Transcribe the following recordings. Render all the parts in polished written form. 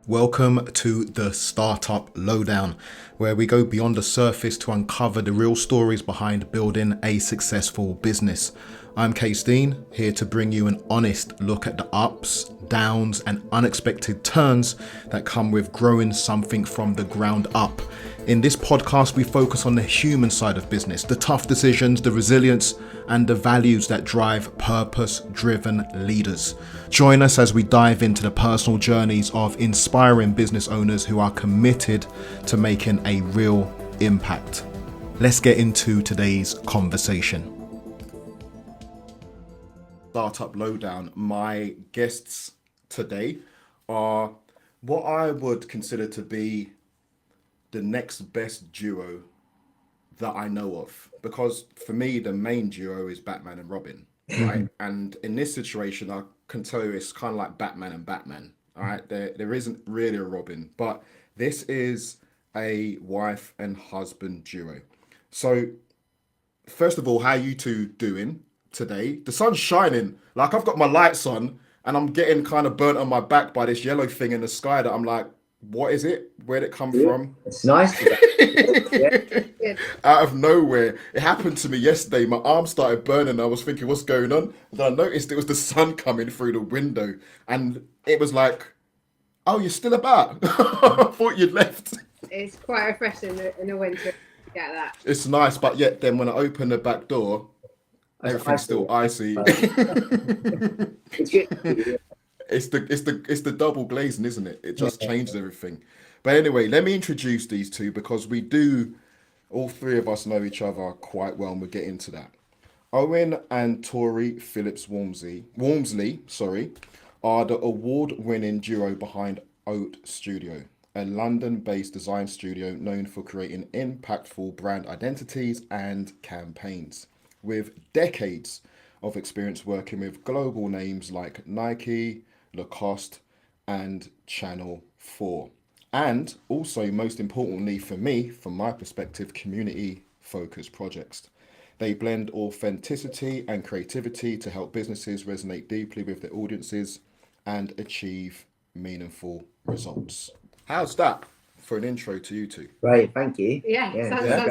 Welcome to the Startup Lowdown, where we go beyond the surface to uncover the real stories behind building a successful business. I'm Case Dean, here to bring you an honest look at the ups, downs, and unexpected turns that come with growing something from the ground up. In this podcast, we focus on the human side of business, the tough decisions, the resilience, and the values that drive purpose-driven leaders. Join us as we dive into the personal journeys of inspiring business owners who are committed to making a real impact. Let's get into today's conversation. Startup Lowdown. My guests today are what I would consider to be the next best duo that I know of, because for me the main duo is Batman and Robin, right? And in this situation I can tell you it's kind of like Batman and Batman. All right, there isn't really a Robin, but this is a wife and husband duo. So first of all, how you two doing today? The sun's shining, like I've got my lights on and I'm getting kind of burnt on my back by this yellow thing in the sky that I'm like, what is it? Where'd it come from? It's nice. Yeah. Out of nowhere. It happened to me yesterday. My arm started burning. I was thinking, what's going on? And then I noticed it was the sun coming through the window. And it was like, oh, you're still about? I thought you'd left. It's quite refreshing in the winter to get that. It's nice, but yet then when I open the back door, everything's still icy. It's good. It's the double glazing, isn't it? It just changes everything. But anyway, let me introduce these two because we do, all three of us know each other quite well, and we'll get into that. Owen and Tori Phillips-Wormsley, are the award-winning duo behind Oat Studio, a London-based design studio known for creating impactful brand identities and campaigns, with decades of experience working with global names like Nike, Lacoste, and Channel 4. And also, most importantly for me, from my perspective, community-focused projects. They blend authenticity and creativity to help businesses resonate deeply with their audiences and achieve meaningful results. How's that for an intro to you two? Right, thank you. Yeah, Yeah.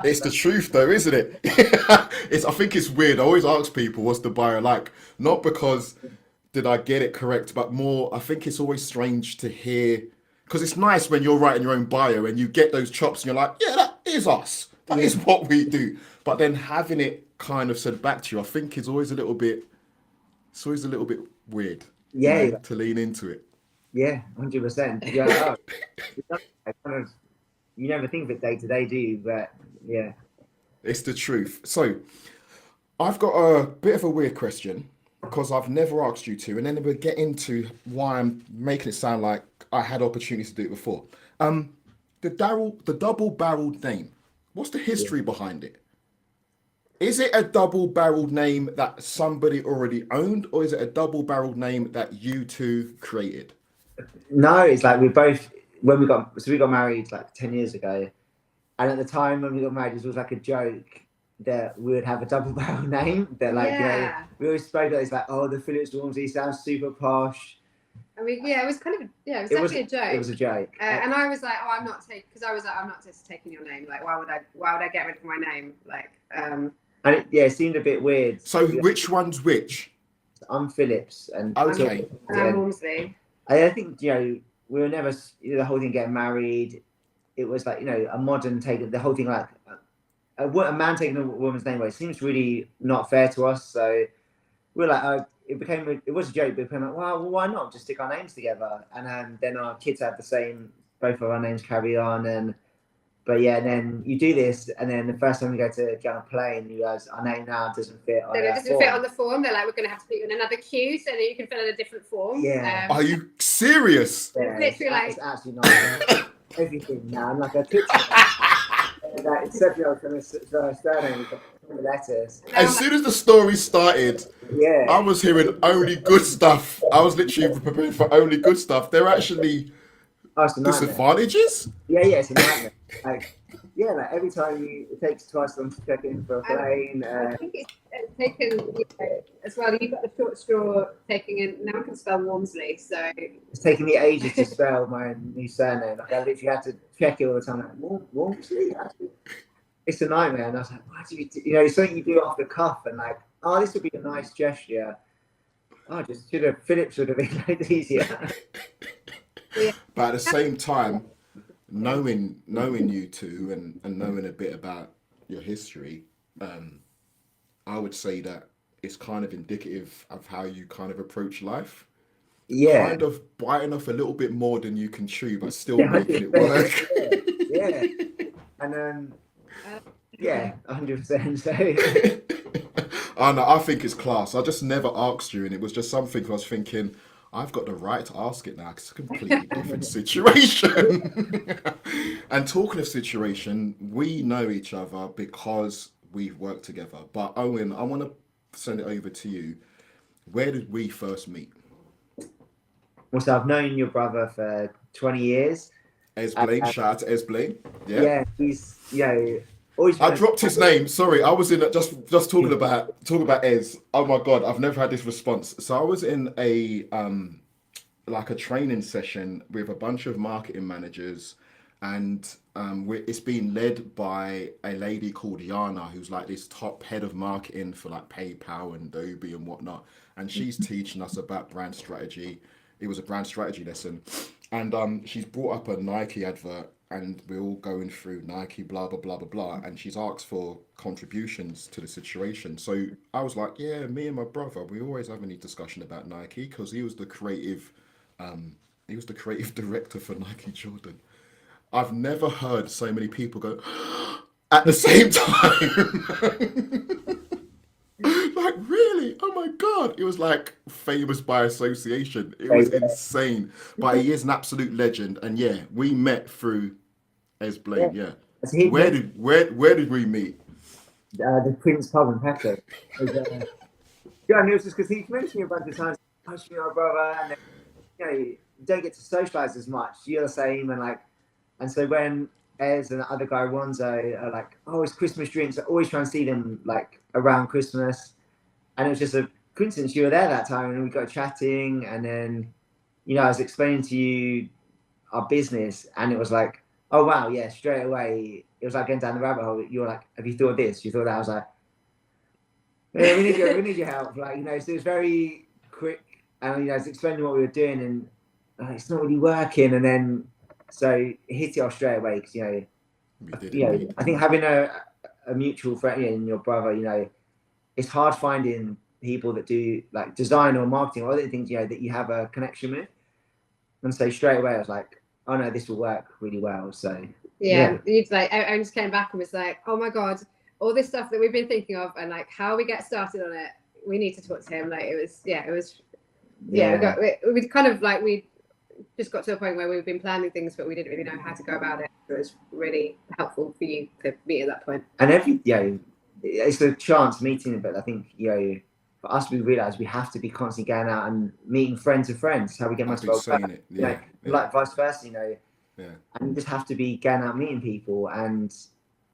It's the truth though, isn't it? I think it's weird. I always ask people, what's the bio like? Not because did I get it correct, but more, I think it's always strange to hear, because it's nice when you're writing your own bio and you get those chops and you're like, yeah, that is us. That is what we do. But then having it kind of said back to you, I think is always a little bit weird. Yeah. You know, to lean into it. Yeah, 100%. Yeah, you never think of it day to day, do you? But yeah. It's the truth. So I've got a bit of a weird question because I've never asked you to, and then we'll get into why I'm making it sound like I had opportunity to do it before. The double-barreled name. What's the history behind it? Is it a double-barreled name that somebody already owned, or is it a double-barreled name that you two created? No, it's like we got married like 10 years ago, and at the time when we got married, it was like a joke that we would have a double barrel name. That we always spoke about. It's like, oh, the Phillips-Wormsley sounds super posh. I mean, yeah, it was kind of, it was actually a joke. It was a joke. And I was like, oh, I'm not just taking your name. Like, why would I get rid of my name? Like, and it seemed a bit weird. So which one's which? I'm Phillips and okay. I'm Walmsley. I think, we were never, the whole thing getting married, it was like, a modern take, the whole thing like, a man taking a woman's name away seems really not fair to us. So we were like, it was a joke, but it became like, well, why not just stick our names together? And then our kids have the same, both of our names carry on. But yeah, and then you do this, and then the first time we go to get on a plane, you guys, our name now doesn't fit on it doesn't fit on the form. They're like, we're going to have to put you in another queue so that you can fill in a different form. Yeah. Are you serious? Yeah, literally like... It's actually not everything now. I'm like a picture. Except from the surname, the letters. As soon as the story started, I was hearing only good stuff. I was literally preparing for only good stuff. They're actually Oh, it's a nightmare. Disadvantages? Yeah, it's a nightmare. Like, yeah, like every time it takes twice as long to check in for a plane. I think it's taken, as well. You've got the short straw taking in. Now I can spell Walmsley, so it's taking me ages to spell my new surname. Like, I literally had to check it all the time. Like, Walmsley? It's a nightmare. And I was like, why do you do? It's something you do off the cuff, and like, oh, this would be a nice gesture. Oh, Phillips should have been made easier. But at the same time, knowing you two and knowing a bit about your history, I would say that it's kind of indicative of how you kind of approach life. Yeah. Kind of biting off a little bit more than you can chew, but still making it work. Yeah. And 100%. So. Oh no, I think it's class. I just never asked you, and it was just something I was thinking, I've got the right to ask it now. It's a completely different situation. And talking of situation, we know each other because we've worked together. But Owen, I want to send it over to you. Where did we first meet? Well, so I've known your brother for 20 years. Blaine, shout out to Blaine. Yeah, he's always. I dropped his name. Sorry, I was in just talking about Ez. Oh my god, I've never had this response. So I was in a like a training session with a bunch of marketing managers, and it's being led by a lady called Yana, who's like this top head of marketing for like PayPal and Adobe and whatnot, and she's teaching us about brand strategy. It was a brand strategy lesson, and she's brought up a Nike advert, and we're all going through Nike, blah blah blah blah blah, and she's asked for contributions to the situation. So I was like, yeah, me and my brother, we always have any discussion about Nike because he was the creative director for Nike Jordan. I've never heard so many people go at the same time. Like, really? Oh my god! It was like famous by association. It was insane. But he is an absolute legend, and yeah, we met through Blaine. Yeah. Where did we meet? The Prince Pub in Peckham. It was just because he's mentioned me a bunch of times. Pushing my brother, and then, you don't get to socialise as much. You're the same, and so when Ez and the other guy Ronzo are like, oh, it's Christmas drinks. I always try and see them like around Christmas, and it was just a coincidence you were there that time, and we got chatting, and then I was explaining to you our business, and it was like, oh wow, yeah, straight away it was like going down the rabbit hole. You were like, have you thought of this? You thought that? I was like, yeah, we need your help. Like, so it was very quick, and I was explaining what we were doing, and it's not really working, and then so it hit it off straight away because I think having a mutual friend in your brother, it's hard finding people that do like design or marketing or other things that you have a connection with, and so straight away I was like, oh no, this will work really well. So you'd like, I just came back and was like, oh my god, all this stuff that we've been thinking of and like how we get started on it, we need to talk to him. Like we kind of like we just got to a point where we've been planning things, but we didn't really know how to go about it. So it was really helpful for you to meet at that point. And it's a chance meeting, but I think for us, we realised we have to be constantly going out and meeting friends of friends. How we get myself back, like vice versa, and you just have to be going out meeting people and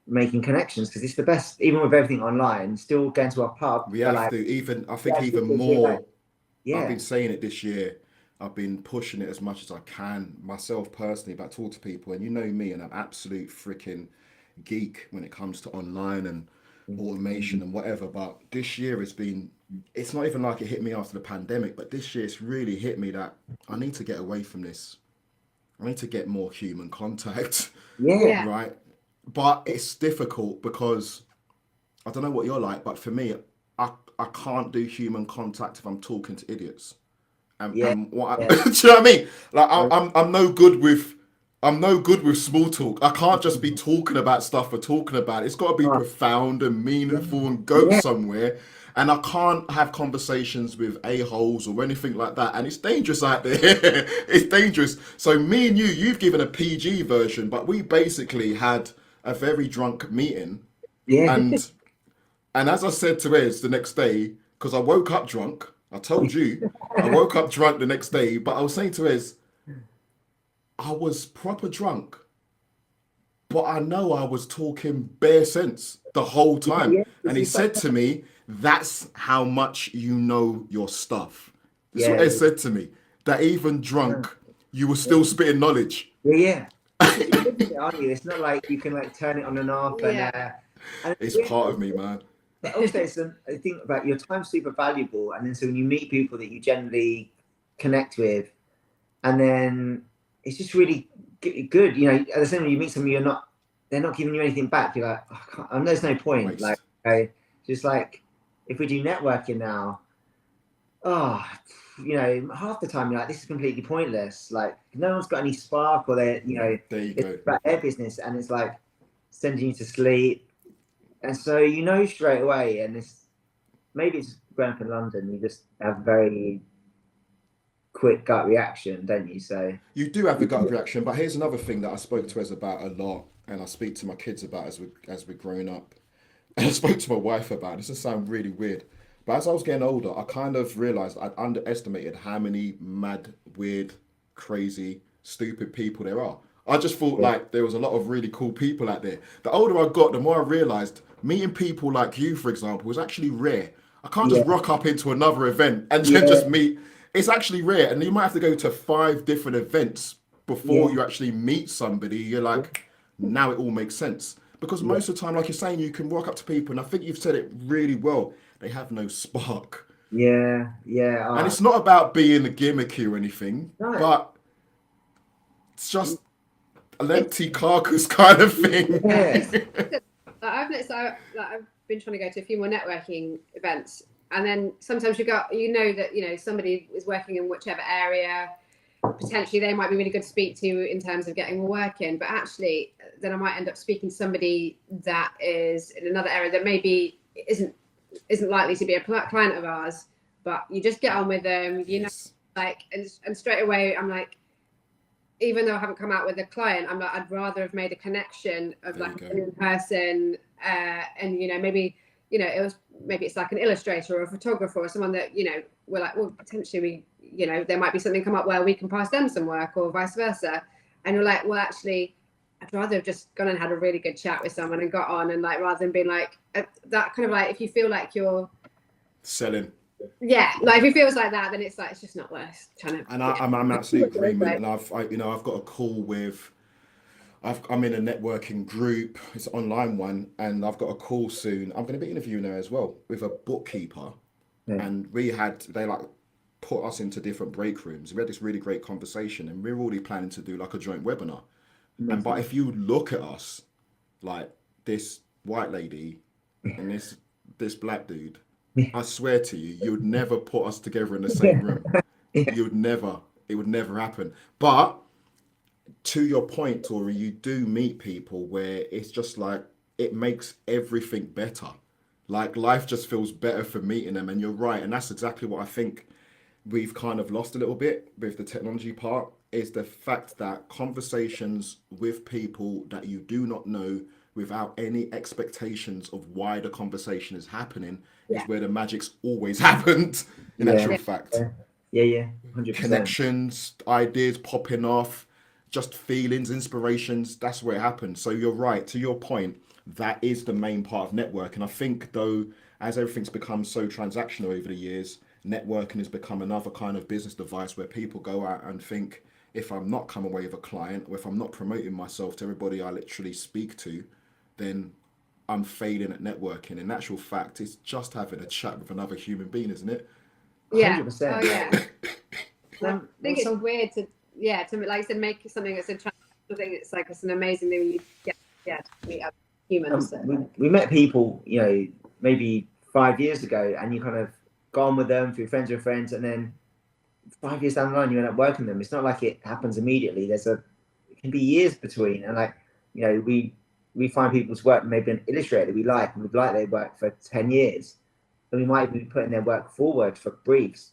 making connections because it's the best. Even with everything online, still going to a pub. We have to even more. I've been saying it this year. I've been pushing it as much as I can myself personally, but I talk to people, and you know me, and I'm absolute freaking geek when it comes to online and automation and whatever. But this year it's not even like it hit me after the pandemic, but this year it's really hit me that I need to get away from this. I need to get more human contact. Yeah. Right. But it's difficult because I don't know what you're like, but for me, I can't do human contact if I'm talking to idiots. Do you know what I mean? Like I'm no good with small talk. I can't just be talking about stuff for talking about it. It's got to be profound and meaningful and go somewhere. And I can't have conversations with a-holes or anything like that. And it's dangerous out there. It's dangerous. So me and you've given a PG version, but we basically had a very drunk meeting. Yeah. And as I said to Ez the next day, because I woke up drunk, I told you, I woke up drunk the next day, but I was saying to Ez, I was proper drunk, but I know I was talking bare sense the whole time. Yeah, And he said to me, "That's how much you know your stuff." This is what yeah, they said to me. That even yeah, drunk, you were still spitting knowledge. yeah, yeah. Because you're living it, aren't you? It's not like you can like turn it on and off, Yeah. and It's yeah, part of me, man. but also it's I think about your time's super valuable, and then so when you meet people that you generally connect with, and then it's just really good. You know, at the same time you meet someone, they're not giving you anything back. You're like, and there's no point. Like, Waste. just like if we do networking now, oh, you know, half the time you're like, this is completely pointless. Like, no one's got any spark, or There you it's go. about their business, and it's like sending you to sleep. And so you know straight away, and maybe it's growing up in London, you just have very quick gut reaction, don't you? So You do have the gut reaction, but here's another thing that I spoke to us about a lot, and I speak to my kids about as we're growing up. And I spoke to my wife about. This will sound really weird, but as I was getting older, I kind of realized I'd underestimated how many mad, weird, crazy, stupid people there are. I just thought yeah, like there was a lot of really cool people out there. The older I got, the more I realized meeting people like you, for example, was actually rare. I can't just yeah, rock up into another event and then yeah, just meet. It's actually rare, and you might have to go to 5 different events before yeah, you actually meet somebody. You're like, now it all makes sense. Because yeah, most of the time, like you're saying, you can walk up to people, and I think you've said it really well. They have no spark. yeah, yeah. And it's not about being a gimmicky or anything, No, but it's just an empty carcass kind of thing. Yeah, yeah, like, I've noticed I've been trying to go to a few more networking events, and then sometimes you know that somebody is working in whichever area. Potentially they might be really good to speak to in terms of getting more work in, but actually then I might end up speaking to somebody that is in another area that maybe isn't likely to be a client of ours, but you just get on with them, Yes. like, and straight away I'm like, even though I haven't come out with a client, I'm like, I'd rather have made a connection of There like you an go. in-person, and maybe it's like an illustrator or a photographer or someone that we're like, well, potentially there might be something come up where we can pass them some work or vice versa, and you're like, well, actually I'd rather have just gone and had a really good chat with someone and got on, and like rather than being like that kind of like, if you feel like you're Selling. like if it feels like that, then it's like it's just not worth trying to. And Yeah. I'm absolutely agreement. Like, And I've got a call with. I'm in a networking group. It's an online one, and I've got a call soon. I'm going to be interviewing her as well with a bookkeeper, yeah, and they like put us into different break rooms. We had this really great conversation, and we're already planning to do like a joint webinar. And but amazing. if you look at us, like this white lady and this black dude, Yeah, I swear to you, you would never put us together in the same room. yeah, You would never. It would never happen. But to your point, Tori, you do meet people where it's just like it makes everything better. Like life just feels better for meeting them, and you're right, and that's exactly what I think we've kind of lost a little bit with the technology part is the fact that conversations with people that you do not know without any expectations of why the conversation is happening yeah, is where the magic's always happened in yeah, actual yeah, fact. yeah, 100%. Connections, ideas popping off, just feelings, inspirations, that's where it happens. So you're right, to your point, that is the main part of network. And I think though, as everything's become so transactional over the years, networking has become another kind of business device where people go out and think, if I'm not coming away with a client or if I'm not promoting myself to everybody I literally speak to, then I'm failing at networking. In actual fact, it's just having a chat with another human being, isn't it? yeah. Oh 100%. yeah. I Well, think it's weird to like I said, make something that's a transactional thing. It's like it's an amazing thing you get to meet other humans. So, we met people, maybe 5 years ago, and you kind of gone with them through friends of friends, and then 5 years down the line, you end up working them. It's not like it happens immediately. It can be years between, and like, we find people's work, maybe an illustrator we like, and we'd like their work for 10 years. And we might be putting their work forward for briefs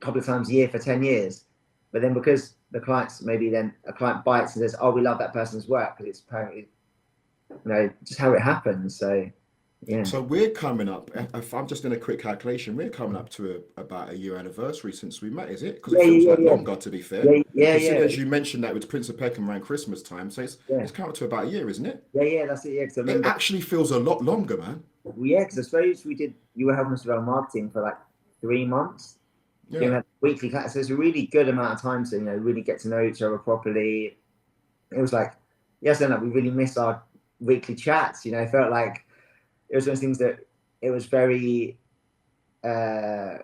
a couple of times a year for 10 years. But then because maybe then a client bites and says, oh, we love that person's work because it's apparently, just how it happens. So Yeah. So we're coming up. If I'm just in a quick calculation, we're coming up to about a year anniversary since we met, is it? Because it Yeah, feels yeah, like yeah, longer, to be fair. yeah, yeah, Considering yeah, as you mentioned that with Prince of Peckham around Christmas time, so yeah, it's coming up to about a year, isn't it? yeah, yeah. That's it. Yeah, because I It remember. actually feels a lot longer, man. Well, yeah, because I suppose we did. You were helping us with our marketing for like 3 months. Doing Yeah. that weekly class, so it's a really good amount of time to really get to know each other properly. It was like, yes, and like we really missed our weekly chats. It felt like it was one of those things that it was very uh,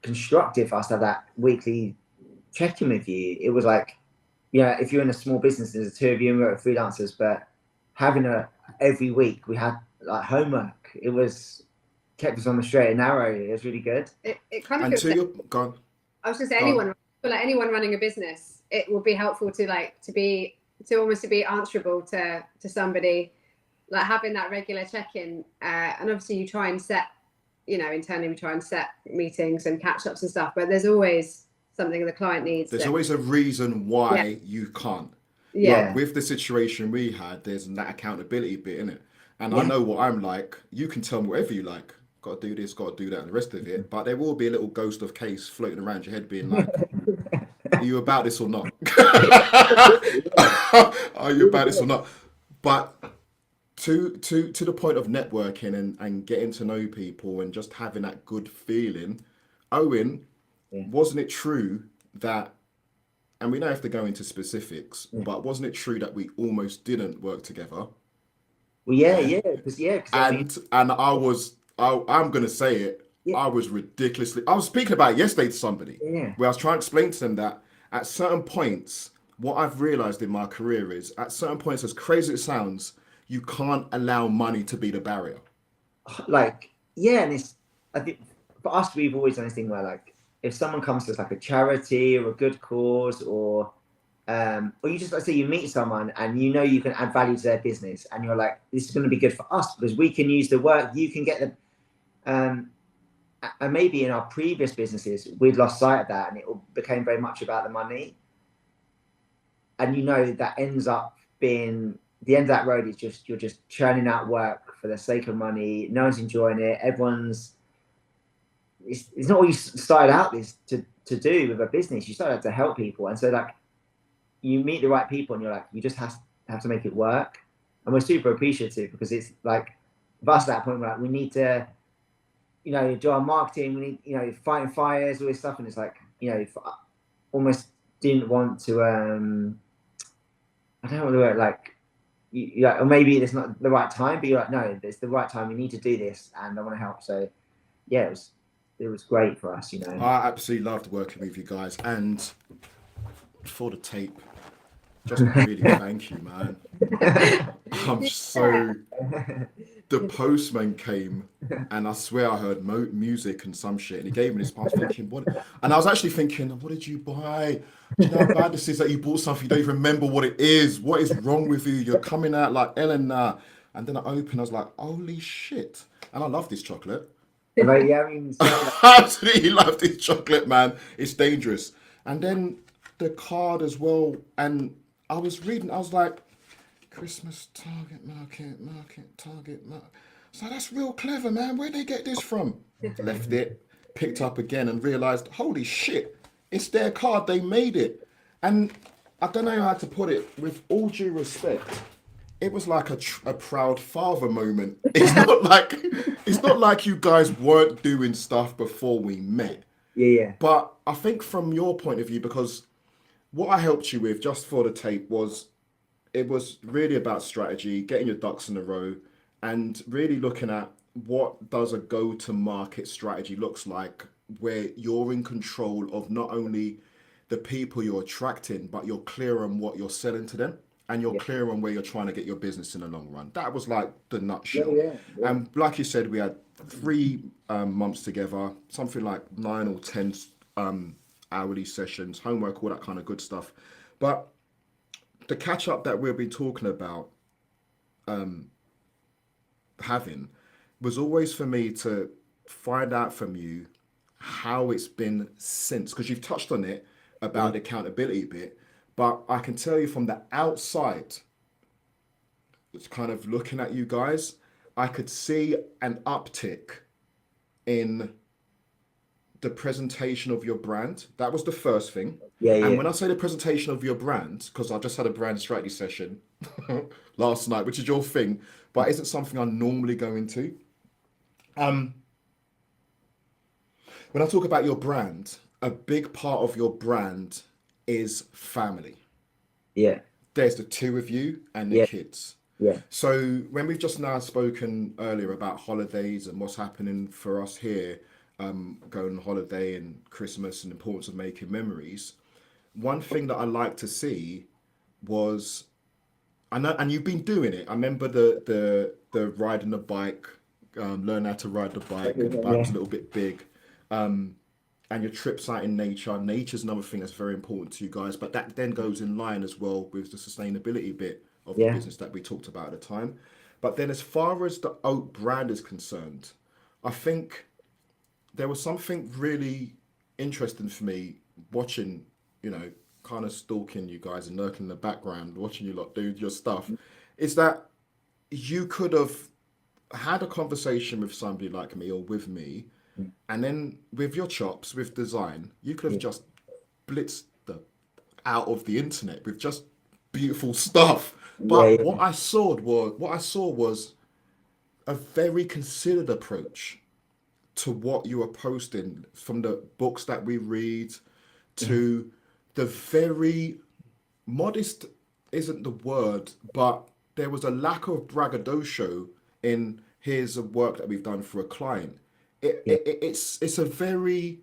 constructive for us to have that weekly check-in with you. It was like, if you're in a small business, there's two of you and we're freelancers, but having every week we had like homework. It was kept us on the straight and narrow. It was really good. It kind of And feels to like, your gone, I was going to say gone. anyone running a business, it would be helpful to almost to be answerable to somebody, like having that regular check-in, and obviously you try and set, internally we try and set meetings and catch-ups and stuff, but there's always something the client needs. There's always a reason why you can't. Yeah. But with the situation we had, there's that accountability bit in it. And I Yeah. know what I'm like. You can tell me whatever you like. Got to do this, got to do that, and the rest of it. But there will be a little ghost of case floating around your head being like, are you about this or not? Are you about this or not? But to the point of networking and getting to know people and just having that good feeling, Owen, Yeah. wasn't it true that, and we don't have to go into specifics, Yeah. but wasn't it true that we almost didn't work together? Well, yeah, because I mean, And I'm gonna say it, yeah, I was ridiculously. I was speaking about it yesterday to somebody yeah, where I was trying to explain to them that at certain points, what I've realized in my career is at certain points, as crazy as it sounds, you can't allow money to be the barrier. like yeah, and I think for us we've always done this thing where like if someone comes to us like a charity or a good cause or you just like say you meet someone and you can add value to their business and you're like this is going to be good for us because we can use the work you can get the and maybe in our previous businesses we'd lost sight of that and it became very much about the money and that ends up being the end of that road is just you're just churning out work for the sake of money. No one's enjoying it. Everyone's it's not what you started out this to do with a business. You started out to help people, and so like you meet the right people, and you're like you just have to make it work. And we're super appreciative because it's like for us at that point we're like we need to do our marketing. We need fighting fires, all this stuff, and it's like almost didn't want to I don't know what the word like. Or maybe it's not the right time, but you're like, no, it's the right time. We need to do this, and I want to help. So, yeah, it was great for us, I absolutely loved working with you guys, and for the tape, just really thank you, man. I'm so. The postman came, and I swear I heard music and some shit, and he gave me this. I was thinking, what? And I was actually thinking, what did you buy? Do you know how bad this is that you bought something you don't even remember what it is? What is wrong with you? You're coming out like Eleanor. And then I opened, I was like, holy shit! And I love this chocolate. Like, yeah, I mean, I absolutely love this chocolate, man. It's dangerous. And then the card as well. And I was reading, I was like, Christmas Target Target Market. So that's real clever, man. Where'd they get this from? Left it, picked up again, and realized, holy shit, it's their card. They made it. And I don't know how to put it. With all due respect, it was like a proud father moment. It's not like you guys weren't doing stuff before we met. yeah. But I think from your point of view, because what I helped you with just for the tape was it was really about strategy, getting your ducks in a row, and really looking at what does a go-to-market strategy looks like, where you're in control of not only the people you're attracting, but you're clear on what you're selling to them, and you're clear on where you're trying to get your business in the long run. That was like the nutshell. Yeah. And like you said, we had 3 months together, something like 9 or 10 hourly sessions, homework, all that kind of good stuff. But the catch up that we'll be talking about having was always for me to find out from you how it's been since, because you've touched on it about the accountability bit, but I can tell you from the outside, it's kind of looking at you guys, I could see an uptick in the presentation of your brand. That was the first thing. Yeah, And yeah. when I say the presentation of your brand, because I just had a brand strategy session last night, which is your thing, but isn't something I normally go into. When I talk about your brand, a big part of your brand is family. Yeah, There's the two of you and the yeah, kids. yeah, So when we've just now spoken earlier about holidays and what's happening for us here, going on holiday and Christmas and the importance of making memories, one thing that I like to see was, I know, and you've been doing it. I remember the riding the bike, learn how to ride the bike, and the bike was a yeah, little bit big. And your trips out in nature. Nature's another thing that's very important to you guys, but that then goes in line as well with the sustainability bit of the yeah, business that we talked about at the time. But then as far as the Oat brand is concerned, I think there was something really interesting for me watching, kind of stalking you guys and lurking in the background, watching you lot do your stuff, is that you could have had a conversation with somebody like me or with me, and then with your chops, with design, you could have yeah, just blitzed the out of the internet with just beautiful stuff. yeah, But yeah, what I saw was a very considered approach to what you are posting, from the books that we read to the very modest isn't the word, but there was a lack of braggadocio in here's a work that we've done for a client. yeah, It's a very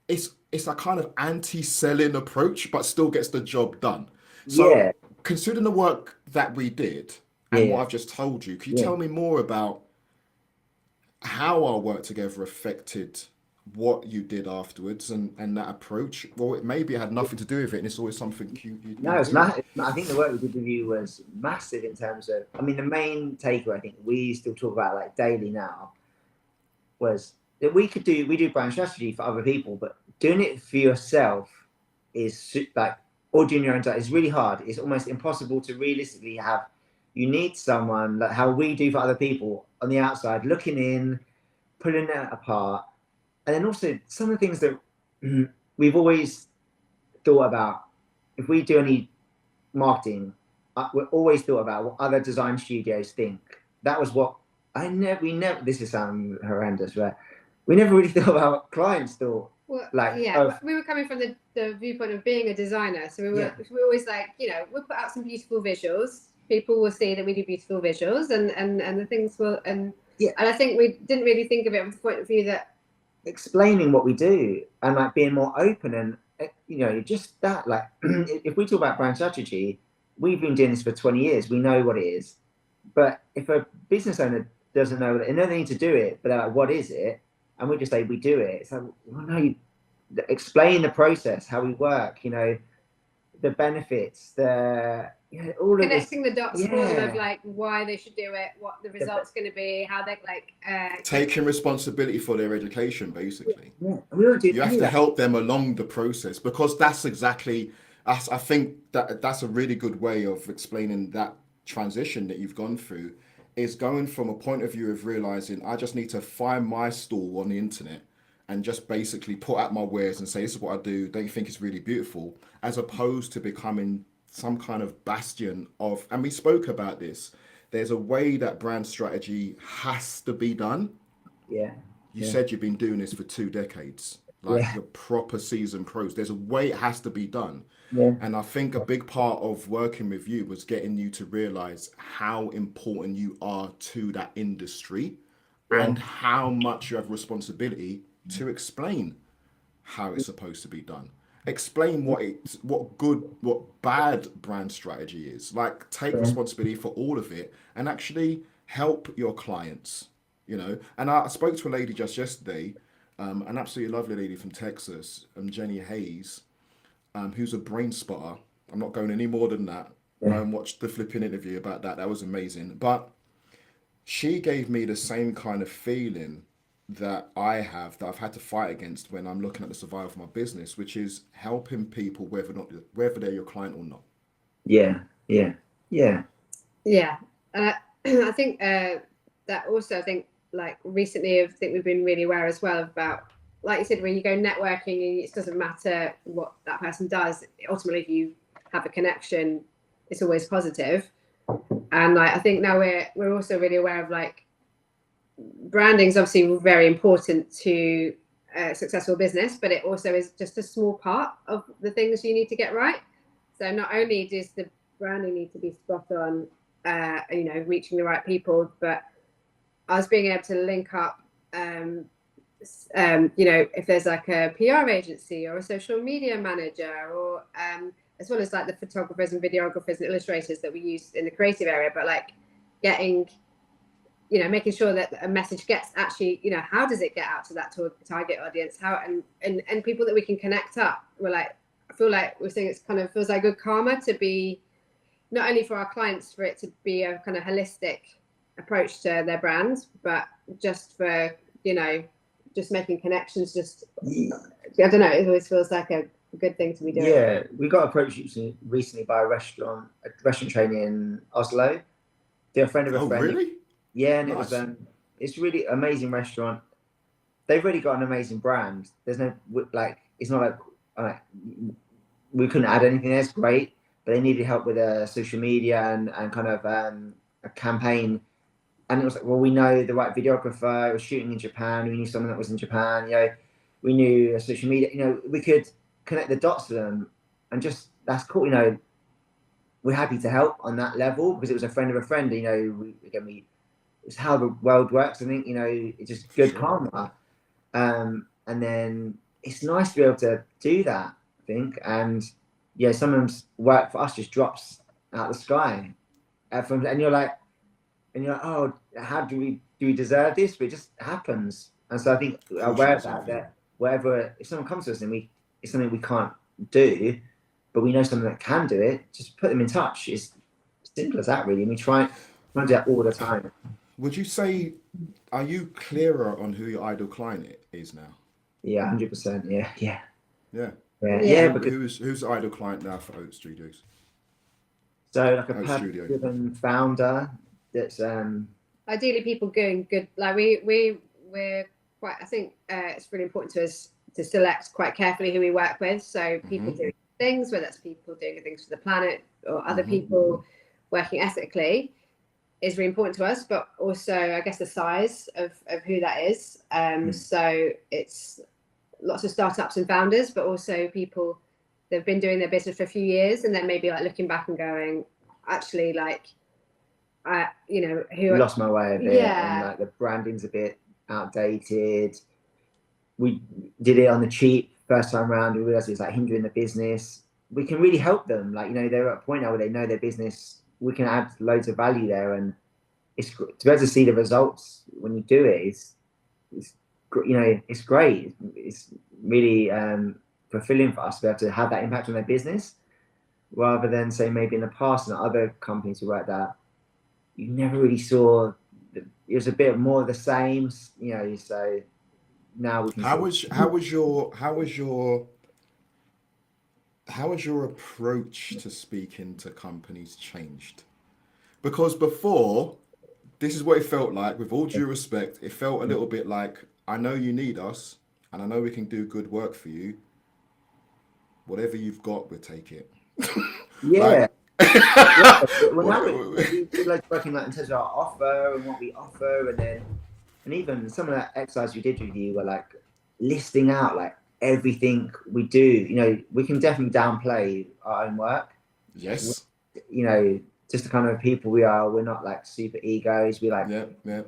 it's a kind of anti-selling approach, but still gets the job done. So yeah, considering the work that we did and what yeah, I've just told you, can you yeah. tell me more about how our work together affected what you did afterwards and that approach? Well, maybe it had nothing to do with it, and it's always something you No, it's do. not. I think the work we did with you was massive in terms of. I mean, the main takeaway I think we still talk about like daily now was that we do brand strategy for other people, but doing it for yourself is like, or doing your own stuff is really hard. It's almost impossible to realistically have. You need someone like how we do for other people on the outside, looking in, pulling it apart, and then also some of the things that we've always thought about. If we do any marketing, we always thought about what other design studios think. That was what we never, this is sounding horrendous, but we never really thought about what clients thought. Well, Like, yeah, we were coming from the viewpoint of being a designer, so we were always like, we'll put out some beautiful visuals. People will see that we do beautiful visuals, and the things will, and I think we didn't really think of it from the point of view that explaining what we do and like being more open and just that, like if we talk about brand strategy, we've been doing this for 20 years, we know what it is. But if a business owner doesn't know, they know they need to do it, but they're like, what is it? And we just say we do it. So, well, no, explain the process, how we work, the benefits, all of this. connecting the dots for them of like why they should do it, what the result's going to be, how they Taking responsibility for their education, basically. Yeah, we don't do You have to help them along the process, because that's exactly. I think that's a really good way of explaining that transition that you've gone through, is going from a point of view of realizing I just need to find my stall on the internet and just basically put out my wares and say, this is what I do, don't you think it's really beautiful, as opposed to becoming some kind of bastion of, and we spoke about this, there's a way that brand strategy has to be done. Yeah. You said you've been doing this for 2 decades, like the proper seasoned pros. There's a way it has to be done. Yeah. And I think a big part of working with you was getting you to realize how important you are to that industry and how much you have responsibility to explain how it's supposed to be done. Explain what bad brand strategy is. Like, take responsibility for all of it and actually help your clients. And I spoke to a lady just yesterday, an absolutely lovely lady from Texas, Jenny Hayes, who's a brain spotter. I'm not going any more than that. Go and watch the flipping interview about that. That was amazing. But she gave me the same kind of feeling that that I've had to fight against when I'm looking at the survival of my business, which is helping people whether they're your client or not. Yeah. Yeah. I think that also, I think like recently, I think we've been really aware as well about, like you said, when you go networking, it doesn't matter what that person does. Ultimately, if you have a connection, it's always positive. And like, I think now we're also really aware of like branding is obviously very important to a successful business, but it also is just a small part of the things you need to get right. So not only does the branding need to be spot on, reaching the right people, but us being able to link up, if there's like a PR agency or a social media manager, or as well as like the photographers and videographers and illustrators that we use in the creative area, but like getting, making sure that a message gets actually, how does it get out to that target audience? How and people that we can connect up. I feel like we're saying it's kind of feels like good karma to be not only for our clients, for it to be a kind of holistic approach to their brands, but just for, just making connections. Just, I don't know, it always feels like a good thing to be doing. Yeah, we got approached recently by a restaurant chain in Oslo. They're a friend of a friend. Oh, really? Yeah, and nice. It's really amazing restaurant. They've really got an amazing brand. There's no it's not like we couldn't add anything there. It's great, but they needed help with social media and kind of a campaign. And it was like, well, we know the right videographer. It was shooting in Japan. We knew someone that was in Japan. We knew social media. We could connect the dots to them, and just that's cool. We're happy to help on that level because it was a friend of a friend. It's how the world works. I think it's just good karma. And then it's nice to be able to do that, I think. And someone's work for us just drops out of the sky, and you're like, oh, how do we deserve this? But it just happens. And so I think aware of that wherever, if someone comes to us and it's something we can't do, but we know someone that can do it, just put them in touch. It's simple as that, really. And we try to do that all the time. Would you say, are you clearer on who your ideal client is now? Yeah, 100%. Yeah. Because who's the ideal client now for Oat Studios? So like a purpose-driven founder that's ideally people doing good. Like we're quite. I think it's really important to us to select quite carefully who we work with. So people doing things, whether it's people doing things for the planet or other people working ethically, is really important to us. But also, I guess the size of who that is. So it's lots of startups and founders, but also people that have been doing their business for a few years, and then maybe like looking back and going, actually, like, who lost my way a bit, and like the branding's a bit outdated. We did it on the cheap first time around. We realized it was like hindering the business. We can really help them. Like, they're at a point now where they know their business. We can add loads of value there, and it's to be able to see the results when you do it. It's great. It's really fulfilling for us to be able to have that impact on their business, rather than say maybe in the past in other companies we worked at, you never really saw. It was a bit more of the same, So now we can. How was your approach to speaking to companies changed? Because before, this is what it felt like. With all due respect, it felt a little bit like, I know you need us, and I know we can do good work for you. Whatever you've got, we'll take it. Yeah. Well, now we like working in terms of our offer and what we offer, and even some of that exercise we did with you were like listing out like everything we do. We can definitely downplay our own work. Yes. Just the kind of people we are. We're not like super egos. We like. Yeah.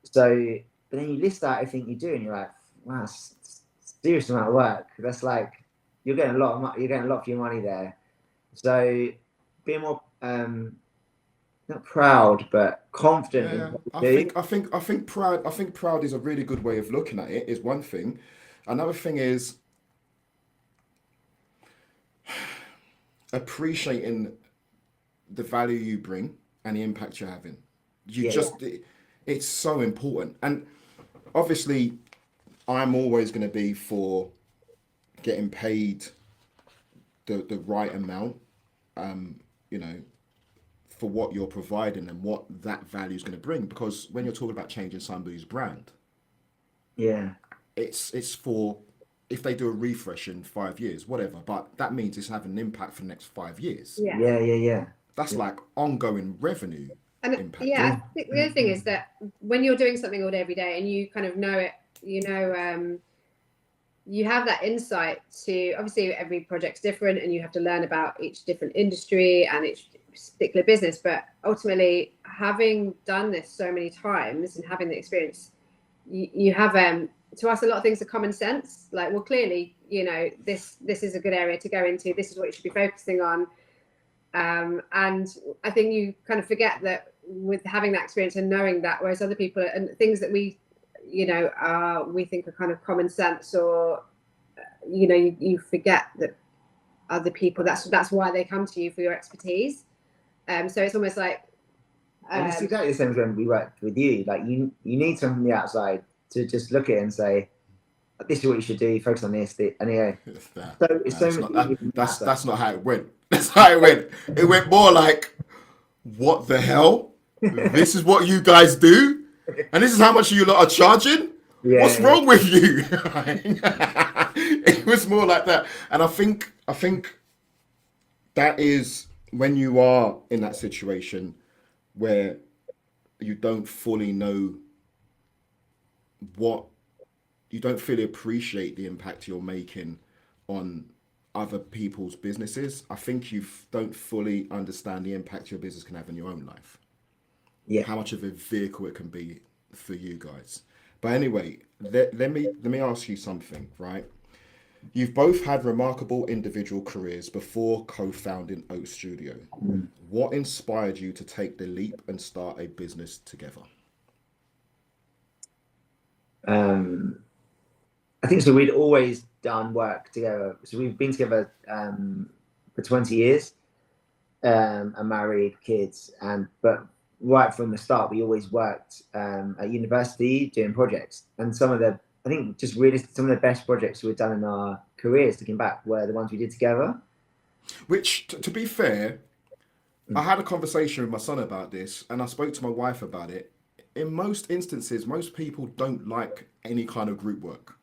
So, but then you list out everything you do, and you're like, wow, it's serious amount of work. That's like you're getting a lot for your money there. So being more not proud but confident. Yeah. I think proud is a really good way of looking at it, is one thing. Another thing is appreciating the value you bring and the impact you're having. It's so important. And obviously I'm always going to be for getting paid the right amount, for what you're providing and what that value is going to bring. Because when you're talking about changing somebody's brand, it's for if they do a refresh in 5 years, whatever. But that means it's having an impact for the next 5 years. Yeah. That's like ongoing revenue impact. I think the other thing is that when you're doing something all day every day and you kind of know it, you have that insight to, obviously every project's different and you have to learn about each different industry and each particular business, but ultimately having done this so many times and having the experience, you have to us a lot of things are common sense, like, well, clearly, this is a good area to go into, this is what you should be focusing on. And I think you kind of forget that with having that experience and knowing that, whereas other people and things that we think are kind of common sense, or you forget that other people, that's why they come to you for your expertise. So it's almost like and it's exactly the same as when we worked with you. Like you need someone from the outside to just look at it and say, this is what you should do, focus on this. And that's not how it went. That's how it went. It went more like, what the hell? This is what you guys do? And this is how much you lot are charging? What's wrong with you? It was more like that. And I think that is when you are in that situation where you don't fully know you don't fully appreciate the impact you're making on other people's businesses. I think you don't fully understand the impact your business can have in your own life. How much of a vehicle it can be for you guys. But anyway, let me ask you something, right? You've both had remarkable individual careers before co-founding Oat Studio. What inspired you to take the leap and start a business together? I think so. We'd always done work together. So we've been together for 20 years, and married, kids, but right from the start, we always worked at university doing projects. And some of the best projects we've done in our careers, looking back, were the ones we did together. Which, to be fair, I had a conversation with my son about this, and I spoke to my wife about it. In most instances, most people don't like any kind of group work.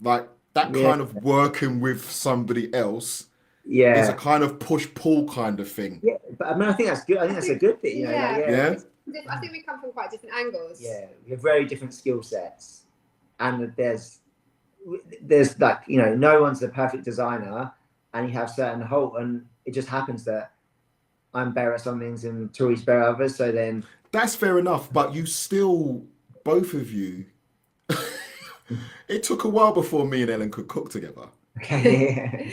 Like that kind of working with somebody else is a kind of push-pull kind of thing. Yeah, but I mean, I think that's good. I think that's a good thing. I think we come from quite different angles. Yeah, we have very different skill sets, and there's like, no one's the perfect designer, and you have certain and it just happens that I'm better at some things and Tori's better at others. So then that's fair enough, but you still, both of you, it took a while before me and Ellen could cook together. Okay.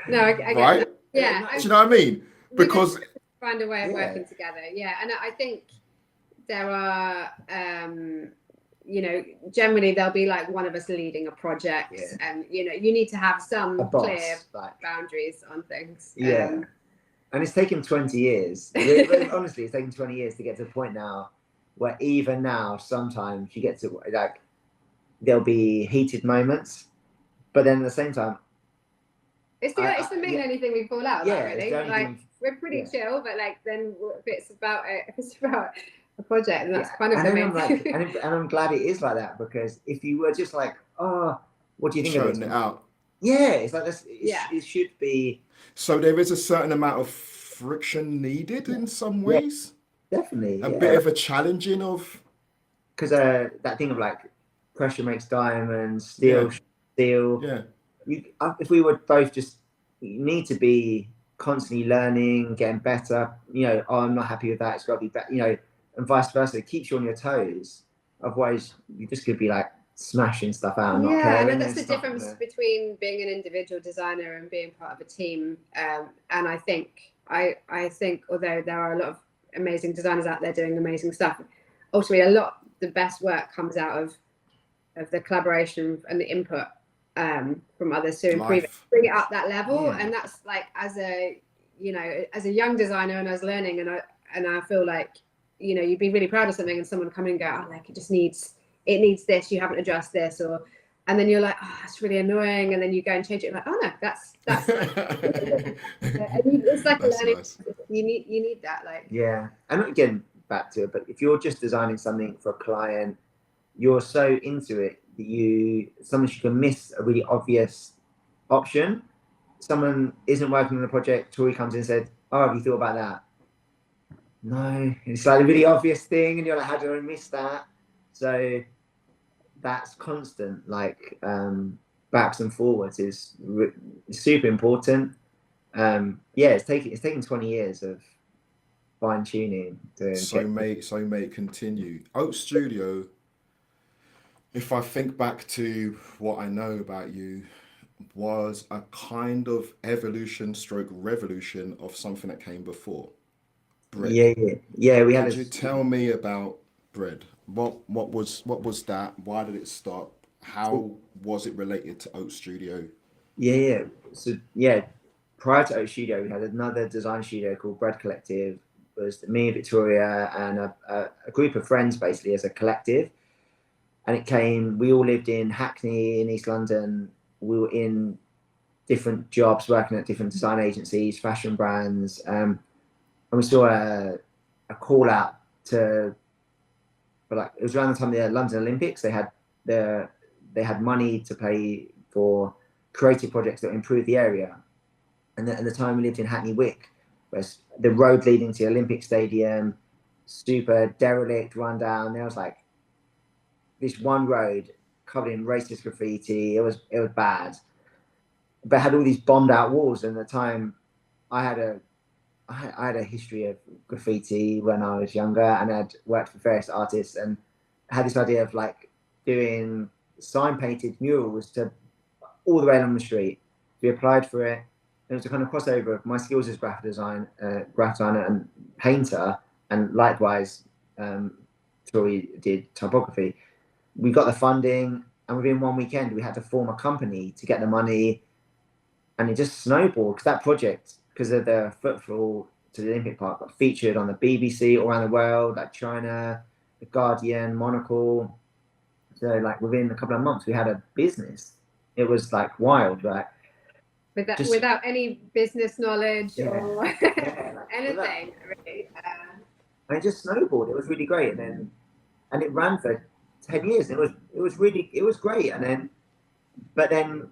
No, I right? Do you know what I mean? Because find a way of working together. Yeah, and I think there are, generally there'll be like one of us leading a project, and you need to have some clear boundaries on things. And it's taken 20 years. Honestly, it's taken 20 years to get to the point now where even now, sometimes you get to like, there'll be heated moments, but then at the same time, it's the main only thing we fall out about, really. Like we're pretty chill, but like then if it's about a project, and that's kind of the main thing. And I'm glad it is like that, because if you were just like, oh, what do you think of it out? Yeah, it's like this. It should be. So there is a certain amount of friction needed in some ways. Definitely, a bit of a challenging of, because that thing of like pressure makes diamonds, steel. Yeah. If we would both you need to be constantly learning, getting better. I'm not happy with that. It's got to be better. And vice versa. It keeps you on your toes. Otherwise, you just could be like smashing stuff out and not caring. And that's the difference between being an individual designer and being part of a team. And I think although there are a lot of amazing designers out there doing amazing stuff, ultimately the best work comes out of the collaboration and the input from others to improve it, bring it up that level. And that's like, as a young designer, and I was learning, and I feel like you'd be really proud of something, and someone come in and go, oh, like it needs this, you haven't addressed this, and then you're like, oh, that's really annoying, and then you go and change it, like, oh no, that's it's like That's a learning. nice. You need that, like. Yeah, and not getting back to it, but if you're just designing something for a client, you're so into it that sometimes you can miss a really obvious option. Someone isn't working on the project, Tori comes in and said, oh, have you thought about that? No, it's like a really obvious thing, and you're like, how did I miss that? So that's constant, like backs and forwards is super important. Yeah, it's taken 20 years of fine tuning. So mate, continue. Oat Studio, if I think back to what I know about you, was a kind of evolution stroke revolution of something that came before. Bread. Yeah. We had. Could you tell me about bread? What was that? Why did it stop? How was it related to Oat Studio? Yeah. So yeah, prior to Oat Studio, we had another design studio called Bread Collective. It was me, Victoria, and a group of friends basically as a collective. And we all lived in Hackney in East London. We were in different jobs, working at different design agencies, fashion brands. And we saw a call out for like, it was around the time of the London Olympics. They had money to pay for creative projects that improve the area. And at the time we lived in Hackney Wick, where the road leading to the Olympic Stadium, super derelict, run down. There was like this one road covered in racist graffiti. It was bad, but had all these bombed out walls. And at the time, I had a history of graffiti when I was younger, and I'd worked for various artists, and had this idea of like doing sign painted murals to all the way along the street. We applied for it. It was a kind of crossover of my skills as graphic designer and painter, and likewise, Tori did typography. We got the funding, and within 1 weekend, we had to form a company to get the money, and it just snowballed because that project, because of the footfall to the Olympic Park, got featured on the BBC all around the world, like China, The Guardian, Monocle. So like within a couple of months, we had a business. It was like wild, right? Without any business knowledge or anything, really. And it just snowballed. It was really great, and it ran for 10 years. It was great, but then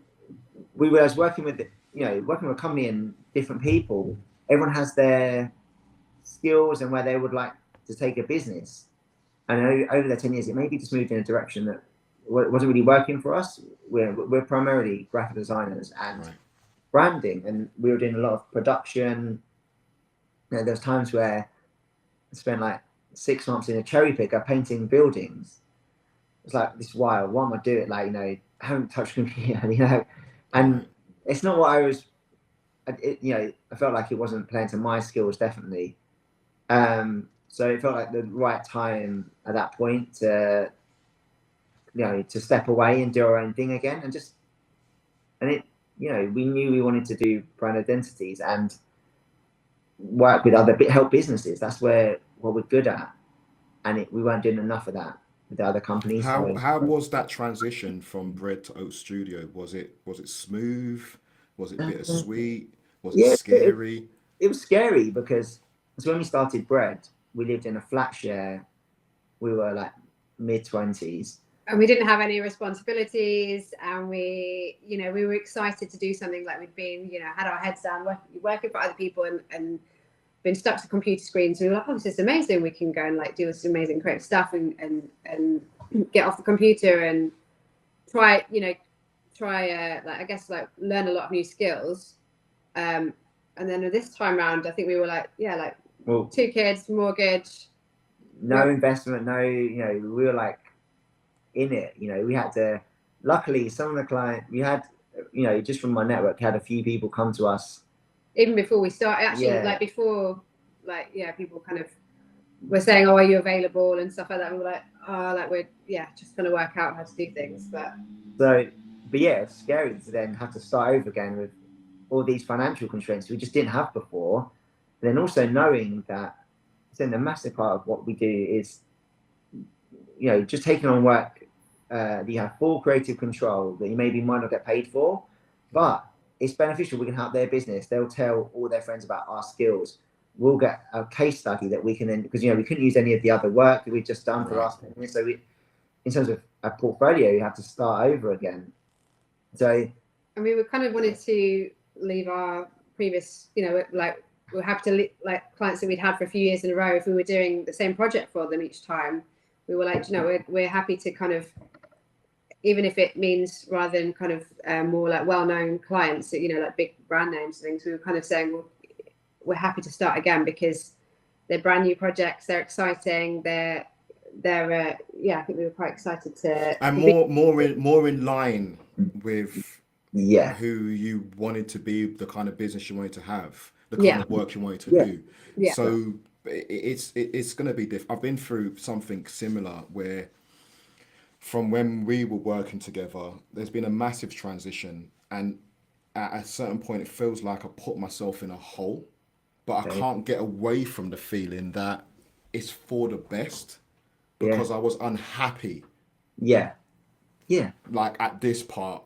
we were working with a company and different people. Everyone has their skills and where they would like to take a business. And over the 10 years, it maybe just moved in a direction that wasn't really working for us. We're primarily graphic designers and branding, and we were doing a lot of production. There was times where I spent like 6 months in a cherry picker painting buildings. It's like, this is wild. Why am I doing it? Like, I haven't touched computer, and it's not what I was. I felt like it wasn't playing to my skills, definitely. So it felt like the right time at that point to step away and do our own thing again, we knew we wanted to do brand identities and work with help businesses. That's what we're good at, and we weren't doing enough of that with the other companies. How was that transition from Bread to Oat Studio? Was it smooth? Was it bittersweet? Was it scary? It was scary because when we started Bread, we lived in a flat share. We were like mid-20s. And we didn't have any responsibilities, and we were excited to do something. Like we'd been, had our heads down, working for other people, and been stuck to computer screens. We were like, oh, this is amazing. We can go and like do this amazing creative stuff and get off the computer and try I guess like learn a lot of new skills. And then this time around, I think we were like, 2 kids, mortgage, no investment, we were like in it. We had to. Luckily, some of the clients we had, just from my network, had a few people come to us even before we started. Actually, people kind of were saying, "Oh, are you available?" and stuff like that. And we were like, "Oh, we're just gonna work out how to do things." But it's scary to then have to start over again with all these financial constraints we just didn't have before. And then also knowing that then the massive part of what we do is, just taking on work you have full creative control that you maybe might not get paid for, but it's beneficial. We can help their business. They'll tell all their friends about our skills. We'll get a case study that we can then, because we couldn't use any of the other work that we've just done for us. So in terms of a portfolio, you have to start over again. So, and we were kind of wanted to leave our previous, like we're happy to like clients that we'd had for a few years in a row. If we were doing the same project for them each time, we were like, we're happy to kind of, even if it means rather than kind of more like well-known clients, like big brand names and things, we were kind of saying, well, we're happy to start again because they're brand new projects, they're exciting, I think we were quite excited to, and more in line with who you wanted to be, the kind of business you wanted to have, the kind of work you wanted to do. Yeah. So it's going to be different. I've been through something similar where from when we were working together, there's been a massive transition, and at a certain point it feels like I put myself in a hole, but I can't get away from the feeling that it's for the best because I was unhappy. Like at this part,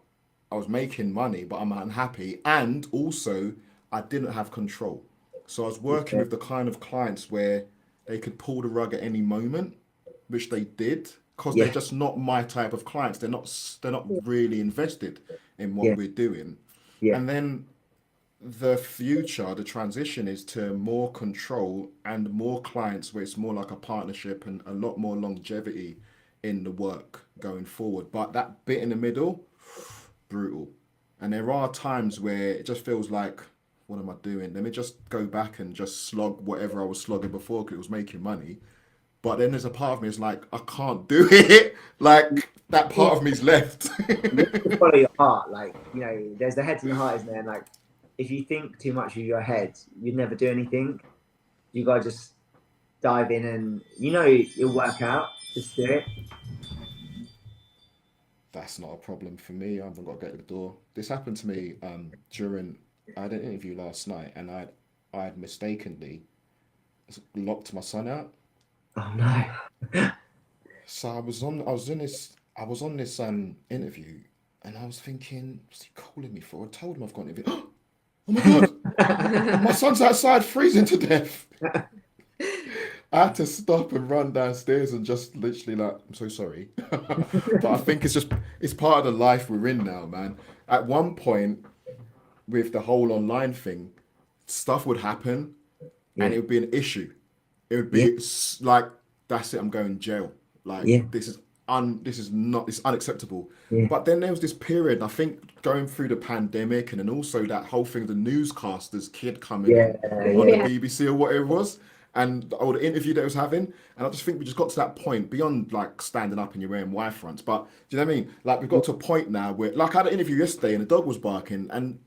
I was making money, but I'm unhappy, and also I didn't have control. So I was working with the kind of clients where they could pull the rug at any moment, which they did, because they're just not my type of clients. They're not really invested in what we're doing. And then the future, the transition is to more control and more clients where it's more like a partnership and a lot more longevity in the work going forward. But that bit in the middle, brutal. And there are times where it just feels like, what am I doing? Let me just go back and just slog whatever I was slogging before because it was making money. But then there's a part of me is like, I can't do it. Like that part of me's left. You have to follow your heart. Like, there's the head and the heart, isn't there? And like, if you think too much of your head, you'd never do anything. You gotta just dive in and you'll work out. Just do it. That's not a problem for me. I haven't got to get to the door. This happened to me during, I had an interview last night, and I had mistakenly locked my son out. Oh no. So I was on this interview, and I was thinking, what's he calling me for? I told him I've got an interview. Oh my God, my son's outside freezing to death. I had to stop and run downstairs and just literally like, I'm so sorry. But I think it's part of the life we're in now, man. At one point with the whole online thing, stuff would happen and it would be an issue. It would be like, that's it, I'm going to jail. Like this is it's unacceptable. But then there was this period, I think going through the pandemic, and then also that whole thing, the newscaster's kid coming on the BBC or whatever it was, and all the interview that I was having, and I just think we just got to that point beyond like standing up and you're wearing Y fronts. But do you know what I mean? Like we've got to a point now where, like I had an interview yesterday and the dog was barking, and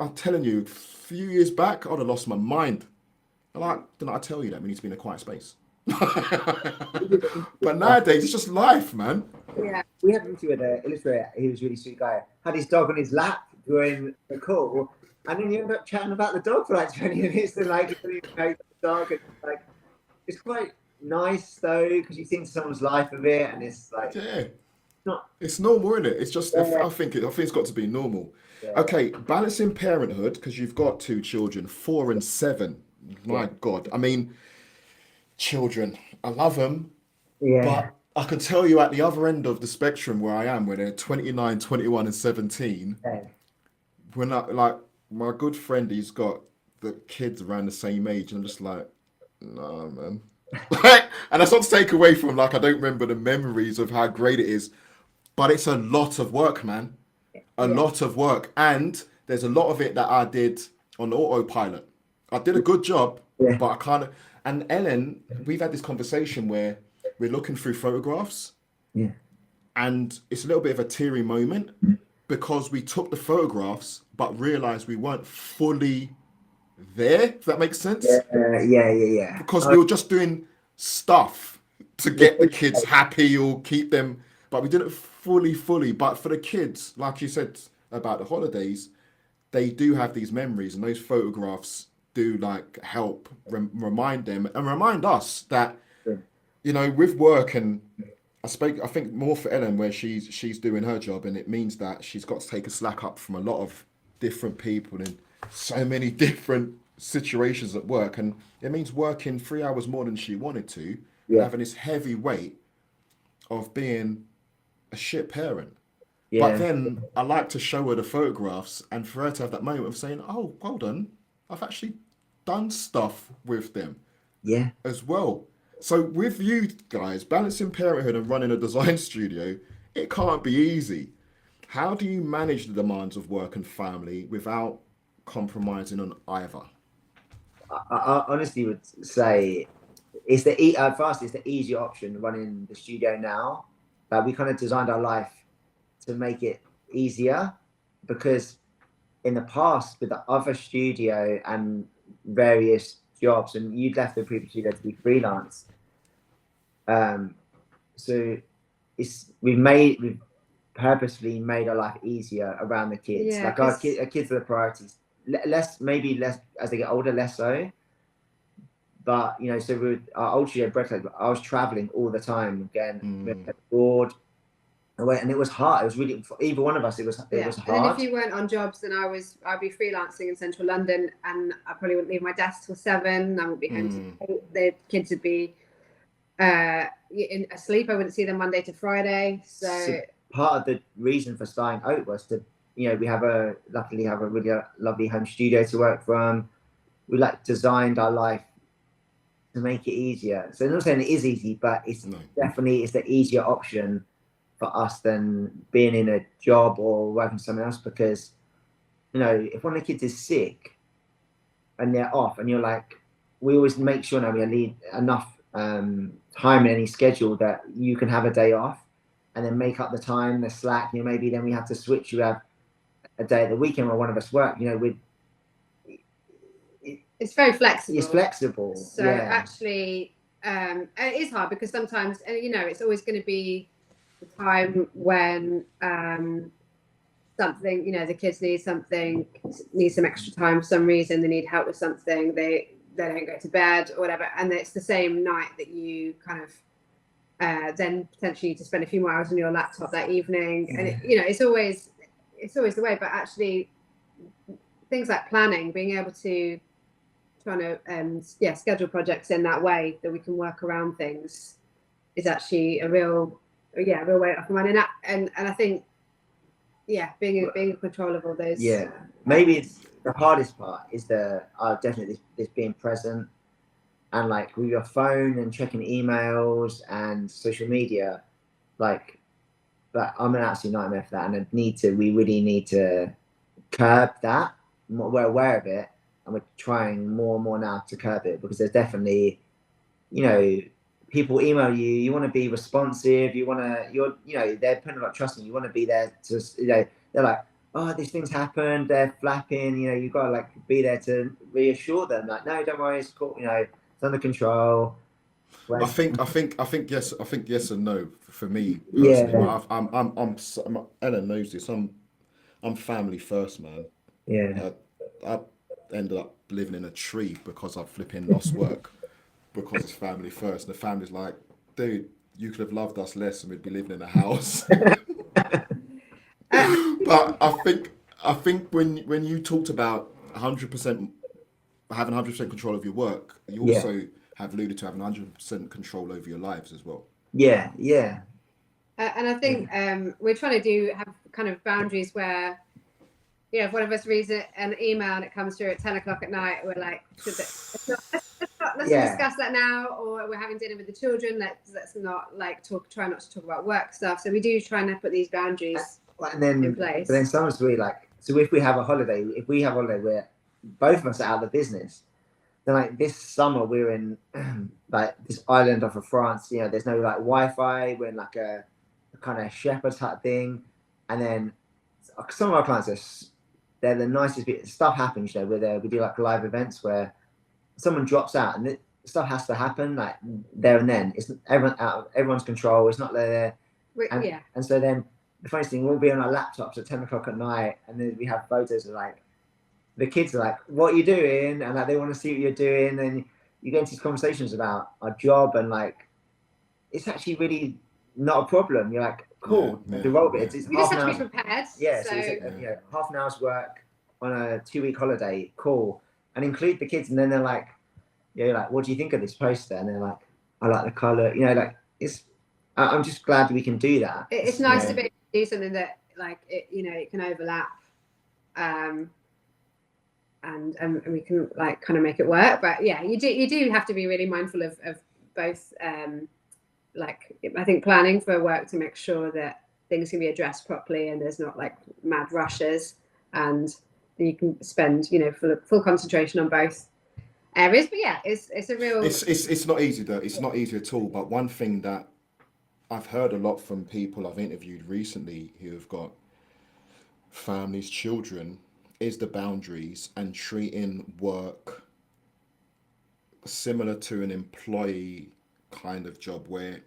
I'm telling you, a few years back I'd have lost my mind. Like, didn't I tell you that we need to be in a quiet space? But nowadays it's just life, man. Yeah, we had an interview with an illustrator. He was a really sweet guy. Had his dog on his lap during the call, and then you end up chatting about the dog for like 20 minutes, and like the dog, and like it's quite nice though because you see into someone's life of it, and it's like it's normal, isn't it? It's just I think it's got to be normal. Okay, balancing parenthood, because you've got 2 children, 4 and 7. My God, I mean, children, I love them, but I can tell you at the other end of the spectrum where I am, where they're 29, 21 and 17, when like my good friend, he's got the kids around the same age, and I'm just like, nah, man. And that's not to take away from, like, I don't remember the memories of how great it is, but it's a lot of work, man. A lot of work. And there's a lot of it that I did on autopilot. I did a good job, but I kind of... And Ellen, we've had this conversation where we're looking through photographs, and it's a little bit of a teary moment because we took the photographs but realised we weren't fully there, if that makes sense. Because we were just doing stuff to get the kids happy or keep them, but we didn't fully. But for the kids, like you said about the holidays, they do have these memories, and those photographs do like help remind them and remind us that with work and I think more for Ellen, where she's doing her job, and it means that she's got to take a slack up from a lot of different people in so many different situations at work, and it means working 3 hours more than she wanted to, and Yeah, having this heavy weight of being a shit parent. But yeah, then I like to show her the photographs, and for her to have that moment of saying, "Oh, well done, I've actually done stuff with them yeah. as well." So with you guys, balancing parenthood and running a design studio, it can't be easy. How do you manage the demands of work and family without compromising on either? I honestly would say for us it's the easier option running the studio now. Like we kind of designed our life to make it easier, because in the past with the other studio and various jobs, and you'd left the previous studio to be freelance. So we've purposely made our life easier around the kids. Yeah, Like our kids are the priorities. Maybe less as they get older, less so. But so our old studio, Bread, I was traveling all the time, again, abroad, and it was hard. It was really, for either one of us. It was And then if hard. you weren't on jobs, then I'd be freelancing in central London, and I probably wouldn't leave my desk till 7. I wouldn't be home. The kids would be asleep. I wouldn't see them Monday to Friday. So part of the reason for starting Oat was to, we luckily have a really lovely home studio to work from. We designed our life to make it easier. So I'm not saying it is easy, but it's definitely the easier option for us than being in a job or working for someone else. Because if one of the kids is sick and they're off, and you're like, we always make sure now we need enough time in any schedule that you can have a day off, and then make up the time, the slack. Maybe then we have to switch. You have a day at the weekend where one of us work. it's very flexible. It's flexible. So actually, it is hard because sometimes, it's always going to be the time when something, the kids need some extra time for some reason. They need help with something. They don't go to bed or whatever, and it's the same night that you kind of then potentially need to spend a few more hours on your laptop that evening. And it's always the way. But actually, things like planning, being able to schedule projects in that way that we can work around things, is actually a real way off the money. And I think being in control of all those. Yeah, maybe it's the hardest part is definitely this being present, and with your phone and checking emails and social media, but I'm an absolute nightmare for that, and we really need to curb that. We're aware of it, and we're trying more and more now to curb it, because there's definitely, people email you, you want to be responsive, they're putting a lot of trust in you, you want to be there to, they're like, oh, these things happened, they're flapping, you've got to be there to reassure them, no, don't worry, it's cool, it's under control. I think yes and no for me personally. Yeah. Ellen knows this. I'm family first, man. Yeah. I ended up living in a tree because I flipping lost work because it's family first. And the family's like, dude, you could have loved us less and we'd be living in a house. But I think when you talked about 100% having 100% control of your work, you also have alluded to having 100% control over your lives as well. Yeah. And I think we're trying to have kind of boundaries where, if one of us reads an email and it comes through at 10 o'clock at night, we're like, let's discuss that now, or we're having dinner with the children. Let's not try not to talk about work stuff. So we do try and put these boundaries in place. But then sometimes so if we have a holiday, where both of us are out of the business, then this summer we're in this island off of France. There's no Wi-Fi. We're in a kind of shepherd's hut thing, and then some of our clients they're the nicest people. Stuff happens, where we do live events where someone drops out and stuff has to happen there and then. It's everyone out of everyone's control. It's not there. And so then the funny thing, we'll be on our laptops at 10 o'clock at night, and then we have photos of the kids are like, what are you doing? And they want to see what you're doing. And you get into these conversations about our job, and it's actually really not a problem. You're like, cool. Yeah, The role bit. yeah. It's We half just an have to hour. be prepared. Yeah, So so it's like, half an hour's work on a 2-week holiday. Cool, and include the kids, and then they're like, you're like, what do you think of this poster? And they're like, I like the color. Like it's. I'm just glad we can do that. it's nice to be able to do something that like it, it can overlap, and we can like kind of make it work. But yeah, you do have to be really mindful of both. Like I think planning for work to make sure that things can be addressed properly and there's not like mad rushes, and you can spend full concentration on both areas. But yeah, it's a real. It's not easy though. It's not easy at all. But one thing that I've heard a lot from people I've interviewed recently who have got families, children, is the boundaries and treating work similar to an employee kind of job where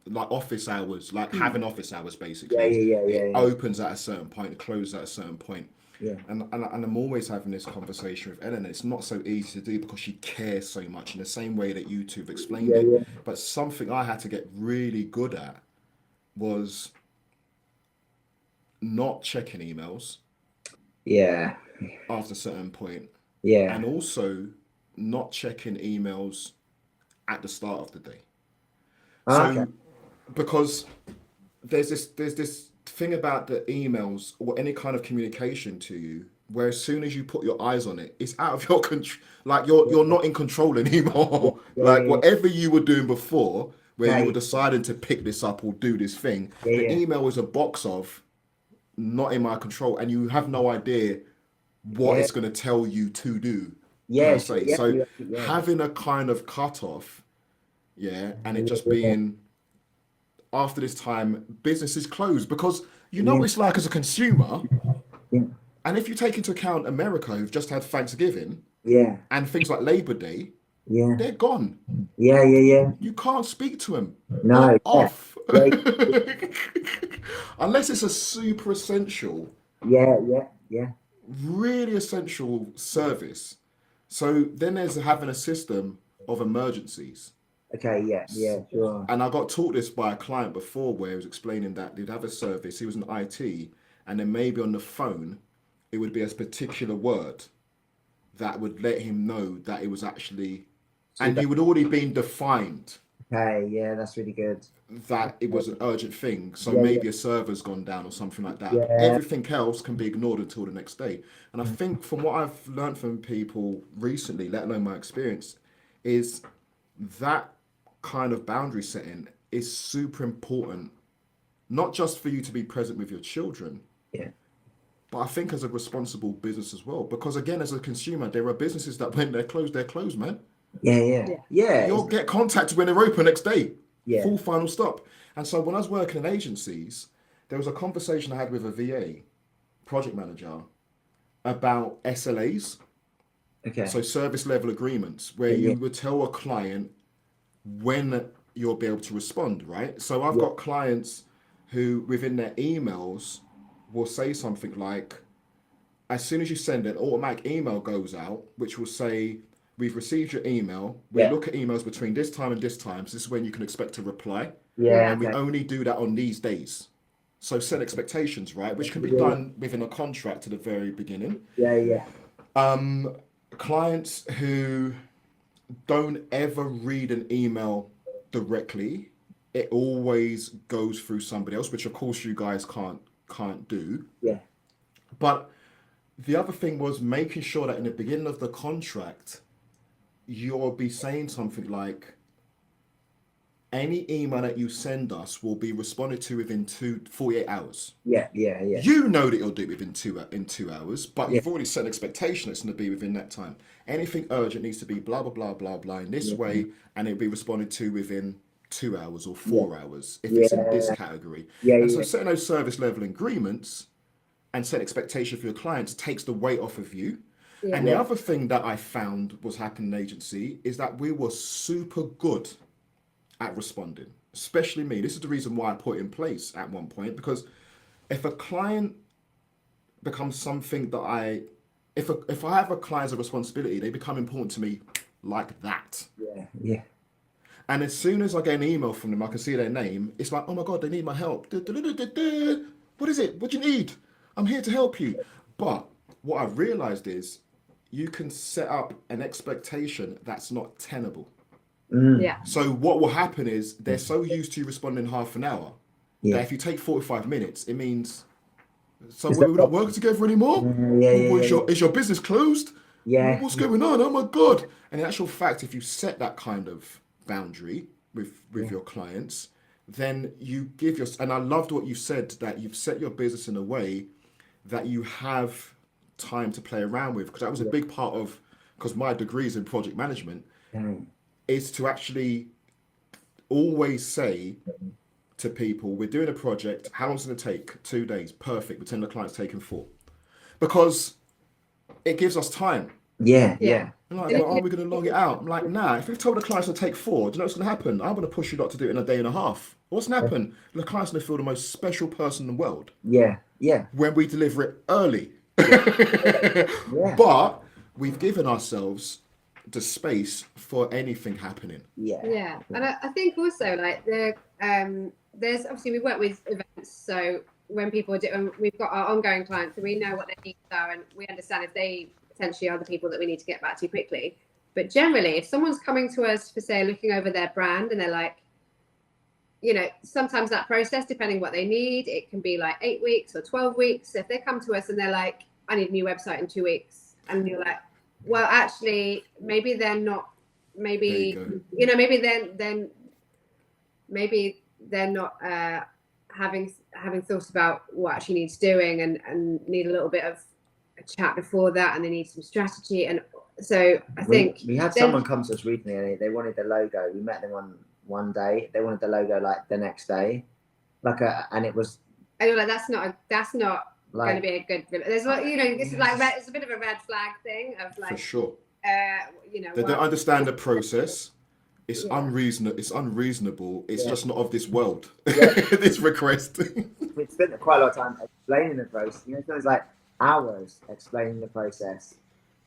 like office hours, like having office hours basically. It opens at a certain point, it closes at a certain point. Yeah. And I'm always having this conversation with Ellen. It's not so easy to do because she cares so much in the same way that you two have explained it. Yeah. But something I had to get really good at was not checking emails Yeah. after a certain point. Yeah. And also not checking emails at the start of the day. So because there's this thing about the emails or any kind of communication to you where as soon as you put your eyes on it, it's out of your control. Like you're not in control anymore. Whatever you were doing before, where you were deciding to pick this up or do this thing, the email is a box of not in my control, and you have no idea what it's going to tell you to do. Per se. So having a kind of cutoff, and it just being after this time, business is closed because what it's like as a consumer. And if you take into account America, who've just had Thanksgiving, and things like Labor Day, they're gone. You can't speak to them. No. They're off. Unless it's a super essential. Really essential service. So then there's having a system of emergencies. Sure. And I got taught this by a client before where he was explaining that they'd have a service, he was in IT, and then maybe on the phone, it would be a particular word that would let him know that it was actually, and you would already been defined. That's really good. That it was an urgent thing. So maybe a server's gone down or something like that. Everything else can be ignored until the next day. And I think from what I've learned from people recently, let alone my experience, is that kind of boundary setting is super important, not just for you to be present with your children, but I think as a responsible business as well. Because again, as a consumer, there are businesses that when they're closed, man. You'll get contacted when they're open next day. Full final stop. And so when I was working in agencies, there was a conversation I had with a VA project manager about SLAs. So service level agreements, where you would tell a client when you'll be able to respond, right? So I've got clients who within their emails will say something like, as soon as you send an automatic email goes out, which will say, we've received your email. We look at emails between this time and this time. So this is when you can expect to reply. And we only do that on these days. So set expectations, right? Which can be done within a contract at the very beginning. Clients who don't ever read an email directly, it always goes through somebody else, which of course you guys can't do. But the other thing was making sure that in the beginning of the contract, you'll be saying something like, any email that you send us will be responded to within 48 hours. You know that you'll do it within 2 hours, but you've already set an expectation it's going to be within that time. Anything urgent needs to be blah, blah, blah, blah, blah in this way, and it'll be responded to within 2 hours or 4 hours if it's in this category. And so setting those service level agreements and set expectation for your clients takes the weight off of you. And the other thing that I found was happening in agency is that we were super good at responding, especially me. This is the reason why I put it in place at one point, because if a client becomes something that if I have a client as a responsibility, they become important to me like that. And as soon as I get an email from them, I can see their name. It's like, oh my God, they need my help. What is it? What do you need? I'm here to help you. But what I've realized is you can set up an expectation that's not tenable. Yeah. So what will happen is they're so used to you responding in half an hour that if you take 45 minutes, it means, so we're not working together anymore? Is your business closed? Yeah. What's going on? Oh my God. And in actual fact, if you set that kind of boundary with your clients, then you give your, and I loved what you said, that you've set your business in a way that you have time to play around with, because that was a big part of, because my degree is in project management, is to actually always say to people, we're doing a project, how long is it going to take? 2 days, perfect, pretend the client's taking 4. Because it gives us time. Yeah. I'm like, well, are we going to long it out? I'm like, nah, if we've told the clients to take 4, do you know what's going to happen? I'm going to push you lot to do it in a day and a half. What's going to happen? The client's going to feel the most special person in the world. Yeah. When we deliver it early. But we've given ourselves the space for anything happening. Yeah. And I think also, like, there's obviously, we work with events, so when people do, we've got our ongoing clients, so we know what their needs are, and we understand if they potentially are the people that we need to get back to quickly. But generally, if someone's coming to us for, say, looking over their brand, and they're like, you know, sometimes that process, depending what they need, it can be like 8 weeks or 12 weeks. So if they come to us and they're like, I need a new website in 2 weeks, and you're like, well, actually, maybe they're not, maybe, you know, maybe then maybe they're not having thought about what actually needs doing, and need a little bit of a chat before that, and they need some strategy. And so I think we had someone come to us recently, and they wanted the logo. We met them one day. They wanted the logo like the next day, and it was. And you're like, that's not going to be a good. There's like, you know, it's like it's a bit of a red flag thing of like, for sure. You know, they don't understand the process. It's unreasonable. It's unreasonable. It's just not of this world. This request. We spent quite a lot of time explaining the process. You know, it's like hours explaining the process.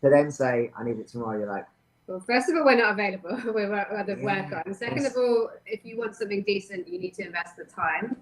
To then say, I need it tomorrow, you're like, well, first of all, we're not available. We're at the work on. Second of all, if you want something decent, you need to invest the time.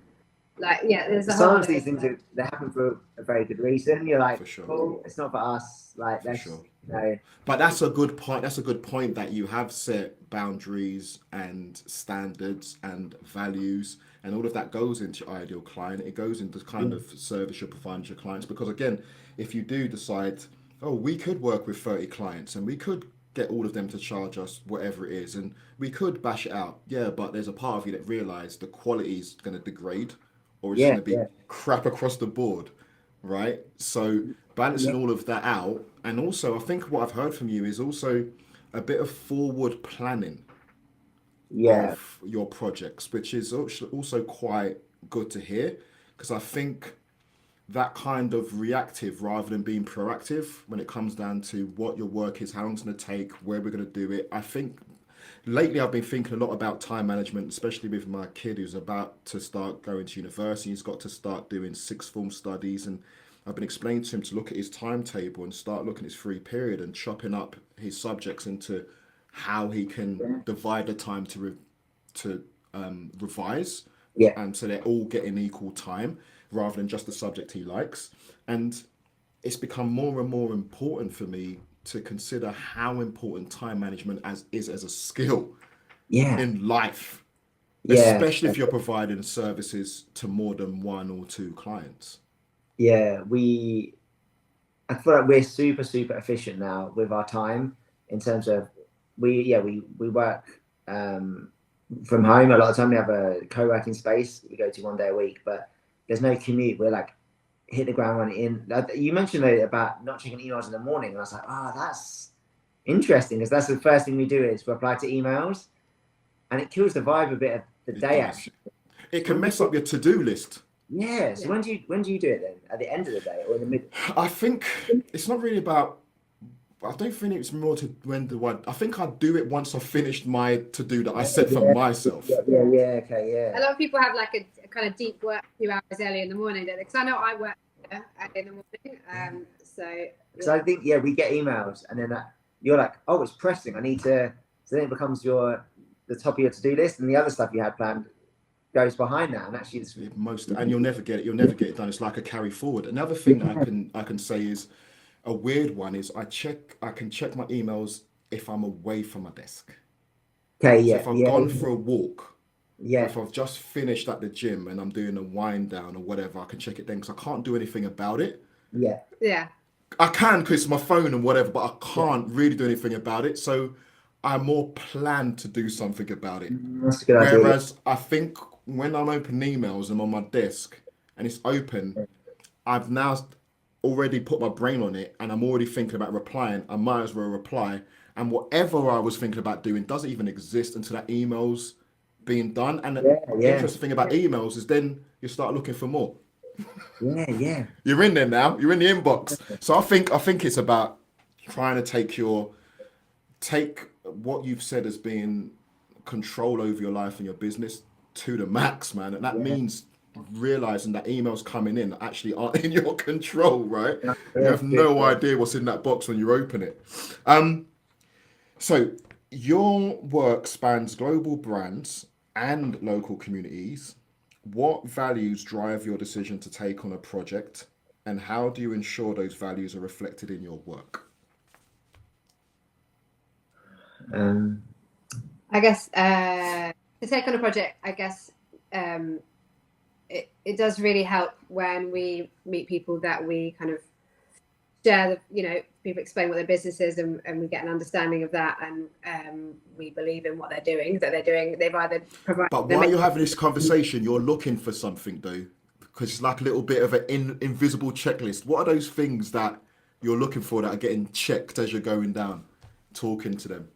Like, there's a some of these things they happen for a very good reason. You're like, for sure. Oh, it's not for us. Like, that's, sure. You know. But that's a good point. That's a good point, that you have set boundaries and standards and values, and all of that goes into your ideal client. It goes into the kind of service you're providing to your clients. Because again, if you do decide, oh, we could work with 30 clients and we could get all of them to charge us whatever it is, and we could bash it out. Yeah, but there's a part of you that realised the quality is going to degrade, or it's going to be crap across the board, right? So balancing all of that out. And also, I think what I've heard from you is also a bit of forward planning of your projects, which is also quite good to hear, because I think that kind of reactive rather than being proactive when it comes down to what your work is, how long it's going to take, where we're going to do it. I think lately I've been thinking a lot about time management, especially with my kid who's about to start going to university. He's got to start doing sixth form studies, and I've been explaining to him to look at his timetable and start looking at his free period and chopping up his subjects into how he can divide the time to revise, and so they're all getting equal time rather than just the subject he likes. And it's become more and more important for me to consider how important time management is as a skill in life, especially if you're providing services to more than 1 or 2 clients. I feel like we're super efficient now with our time, in terms of we work from home. A lot of the time we have a co-working space we go to 1 day a week, but there's no commute. We're like, hit the ground running. You mentioned about not checking emails in the morning, and I was like, that's interesting, because that's the first thing we do is reply to emails, and it kills the vibe a bit of the day. Actually, it can mess up your to-do list. So when do you do it then? At the end of the day or in the middle? I think it's not really about. I don't think it's more to when the one. I think I do it once I've finished my to-do that I set for myself. A lot of people have like a kind of deep work 2 hours early in the morning, don't they? Because I know I work in the morning. So I think we get emails, and then you're like, oh, it's pressing. I need to. So then it becomes your the top of your to-do list, and the other stuff you had planned goes behind that. And actually, it's and you'll never get it. You'll never get it done. It's like a carry forward. Another thing that I can say is a weird one is I can check my emails if I'm away from my desk. okay. So Yeah, if I've gone for a walk, yeah, if I've just finished at the gym and I'm doing a wind down or whatever, I can check it then because I can't do anything about it. yeah. Yeah. I can because it's my phone and whatever, but I can't really do anything about it. So I more plan to do something about it. That's a good idea. Whereas I think when I'm opening emails and I'm on my desk and it's open, I've now already put my brain on it and I'm already thinking about replying. I might as well reply. And whatever I was thinking about doing doesn't even exist until that email's being done. And the interesting thing about emails is then you start looking for more. Yeah. You're in there now. You're in the inbox. So I think it's about trying to take what you've said as being control over your life and your business to the max, man. And that means realizing that emails coming in actually aren't in your control, right? You have no idea what's in that box when you open it. So your work spans global brands and local communities. What values drive your decision to take on a project, and how do you ensure those values are reflected in your work? I guess to take on a project, I guess it does really help when we meet people that we kind of share people explain what their business is and we get an understanding of that, and we believe in what they're doing, they've either provided. But while you're having this conversation, you're looking for something though, because it's like a little bit of an invisible checklist. What are those things that you're looking for that are getting checked as you're going down, talking to them?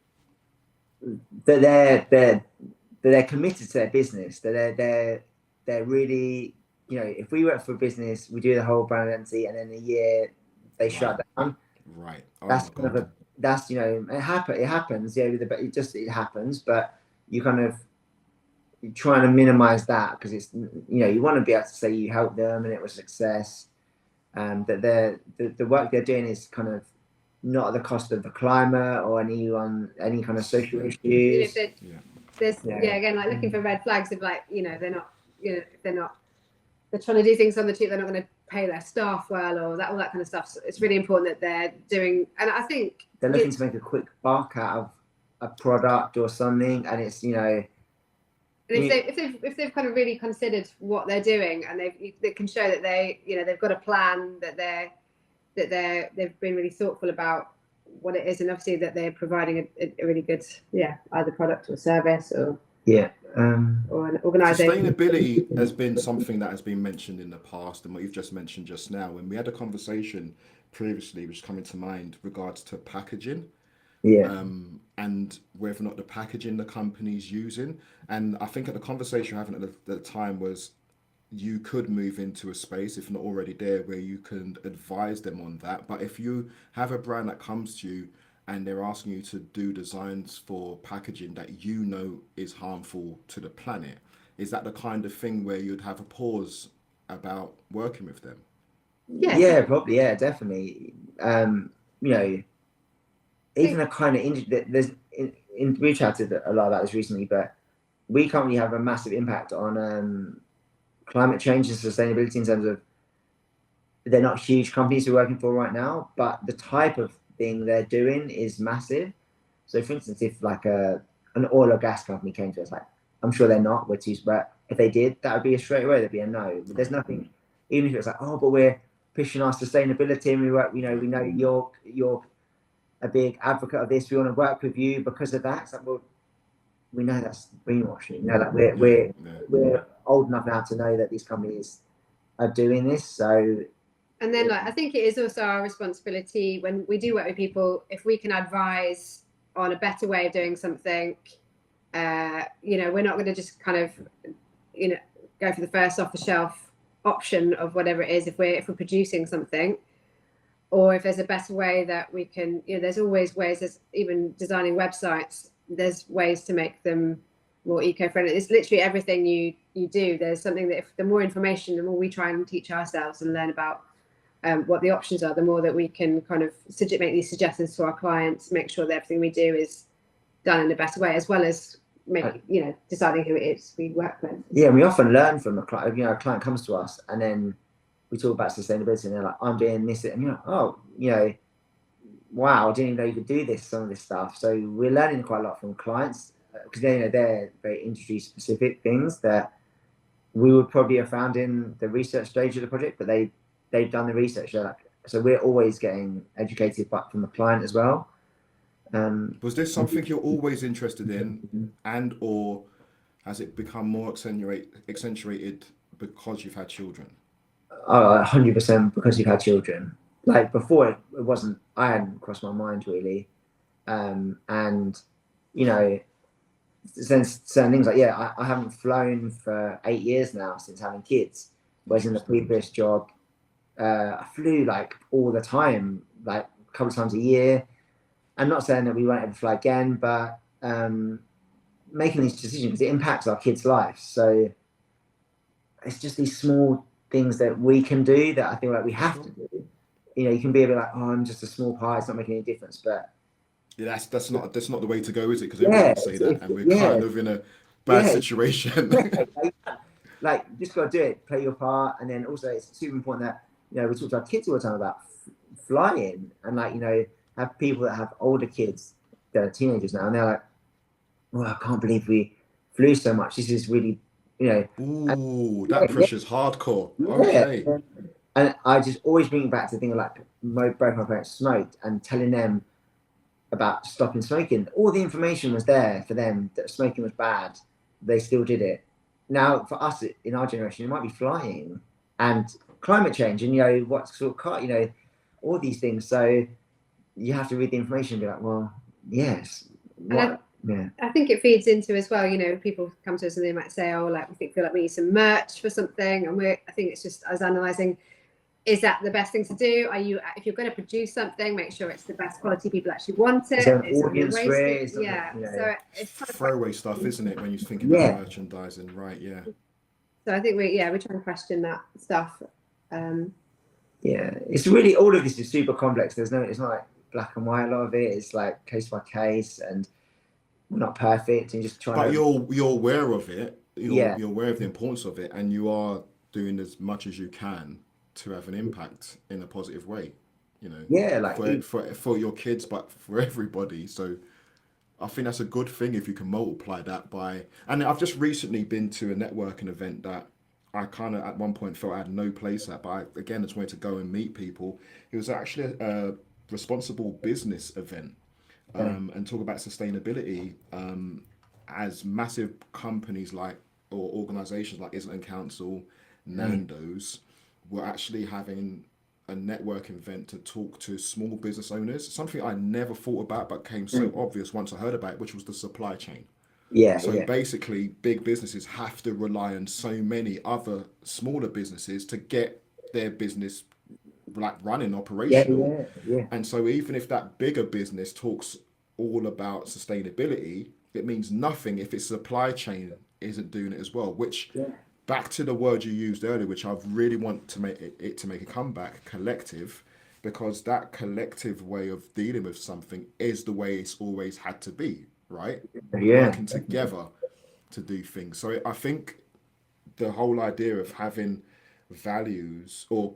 That they're committed to their business. That they're really, if we work for a business, we do the whole brand identity, and in a year they shut down. Right. That's kind of it happens. Yeah, it happens. But you're trying to minimize that because it's you want to be able to say you helped them and it was a success. That the work they're doing is kind of not at the cost of the climate or any kind of social issues. Again, like looking for red flags of they're trying to do things on the cheap, they're not going to pay their staff well or all that kind of stuff. So it's really important that they're doing, and I think they're looking to make a quick buck out of a product or something, and it's and if they've kind of really considered what they're doing and they can show that they've got a plan, that they've been really thoughtful about what it is, and obviously that they're providing a really good either product or service or or an organisation. Sustainability has been something that has been mentioned in the past, and what you've just mentioned just now. And we had a conversation previously, which is coming to mind, regards to packaging. And whether or not the packaging the company's using. And I think at the conversation we're having at the time was you could move into a space, if not already there, where you can advise them on that. But if you have a brand that comes to you and they're asking you to do designs for packaging that is harmful to the planet, is that the kind of thing where you'd have a pause about working with them? Yeah, probably. Yeah, definitely. Even a kind of we chatted a lot about this recently, but we currently have a massive impact on climate change and sustainability in terms of they're not huge companies we're working for right now, but the type of thing they're doing is massive. So for instance, if like an oil or gas company came to us, like I'm sure they're not, but if they did, that would be a straight away, there'd be a no. But there's nothing, even if it's like, but we're pushing our sustainability and we work, we know you're a big advocate of this, we want to work with you because of that. It's like, well, we know that's greenwashing. We're old enough now to know that these companies are doing this. So, and then I think it is also our responsibility when we do work with people, if we can advise on a better way of doing something, we're not going to just kind of, go for the first off the shelf option of whatever it is. If we're producing something, or if there's a better way that we can, there's always ways. There's even designing websites. There's ways to make them more eco-friendly. It's literally everything you do. There's something that if the more information, the more we try and teach ourselves and learn about what the options are, the more that we can kind of make these suggestions to our clients, make sure that everything we do is done in a better way, as well as deciding who it is we work with. Yeah, we often learn from a client. A client comes to us and then we talk about sustainability and they're like, I'm doing this, and you're like, oh, wow, I didn't even know you could do this, some of this stuff. So we're learning quite a lot from clients because they're very industry specific things that we would probably have found in the research stage of the project, but they've done the research. So we're always getting educated back from the client as well. Was this something you're always interested in, and or has it become more accentuated because you've had children? 100% because you've had children. Like before, it wasn't. I hadn't crossed my mind really, and since certain things like I haven't flown for 8 years now since having kids. Whereas in the previous job, I flew like all the time, like a couple of times a year. I'm not saying that we won't ever fly again, but making these decisions because it impacts our kids' lives. So it's just these small things that we can do that I feel like we have to do. You can be a bit like, oh, I'm just a small part, it's not making any difference. But yeah, that's not the way to go, is it? Because everyone say that, and we're kind of in a bad situation. Like, you just got to do it, play your part, and then also it's super important that we talk to our kids all the time about flying, and have people that have older kids that are teenagers now, and they're like, well, I can't believe we flew so much. This is really, Ooh, that pressure's hardcore. Okay. And I just always bring it back to the thing of like, both my parents smoked, and telling them about stopping smoking. All the information was there for them that smoking was bad. They still did it. Now, for us in our generation, it might be flying and climate change, and what sort of car, all these things. So you have to read the information and be like, well, yes. I think it feeds into as well. People come to us and they might say, oh, like we feel like we need some merch for something, and I think it's just us analysing. Is that the best thing to do? If you're going to produce something, make sure it's the best quality, people actually want it. So it's so it's throwaway stuff, isn't it, when you think about merchandising, right? Yeah. So I think we try and question that stuff. It's really, all of this is super complex. It's not like black and white. A lot of it is like case by case, and we're not perfect. And just trying. But you're aware of it. You're aware of the importance of it, and you are doing as much as you can to have an impact in a positive way, for your kids, but for everybody. So I think that's a good thing if you can multiply that by, and I've just recently been to a networking event that I kind of at one point felt I had no place at, but I just wanted to go and meet people. It was actually a responsible business event, and talk about sustainability, as massive companies or organizations like Islington Council, Nando's, were actually having a networking event to talk to small business owners, something I never thought about but came so obvious once I heard about it, which was the supply chain. Basically, big businesses have to rely on so many other smaller businesses to get their business running operational. And so even if that bigger business talks all about sustainability, it means nothing if its supply chain isn't doing it as well, which back to the word you used earlier, which I really want to make a comeback, collective, because that collective way of dealing with something is the way it's always had to be, right? Working together to do things. So I think the whole idea of having values or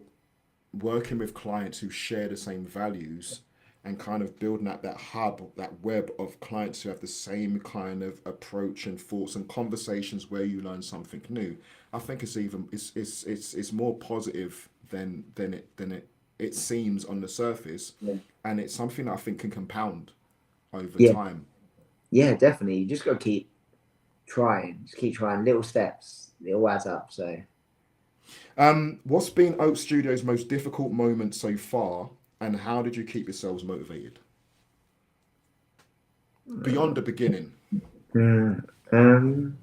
working with clients who share the same values and kind of building out that hub, that web of clients who have the same kind of approach and thoughts and conversations where you learn something new. I think it's more positive than it seems on the surface, and it's something that I think can compound over time. Yeah, definitely. You just got to keep trying. Just keep trying. Little steps. It all adds up. So, what's been Oat Studio's most difficult moment so far, and how did you keep yourselves motivated beyond the beginning? Don't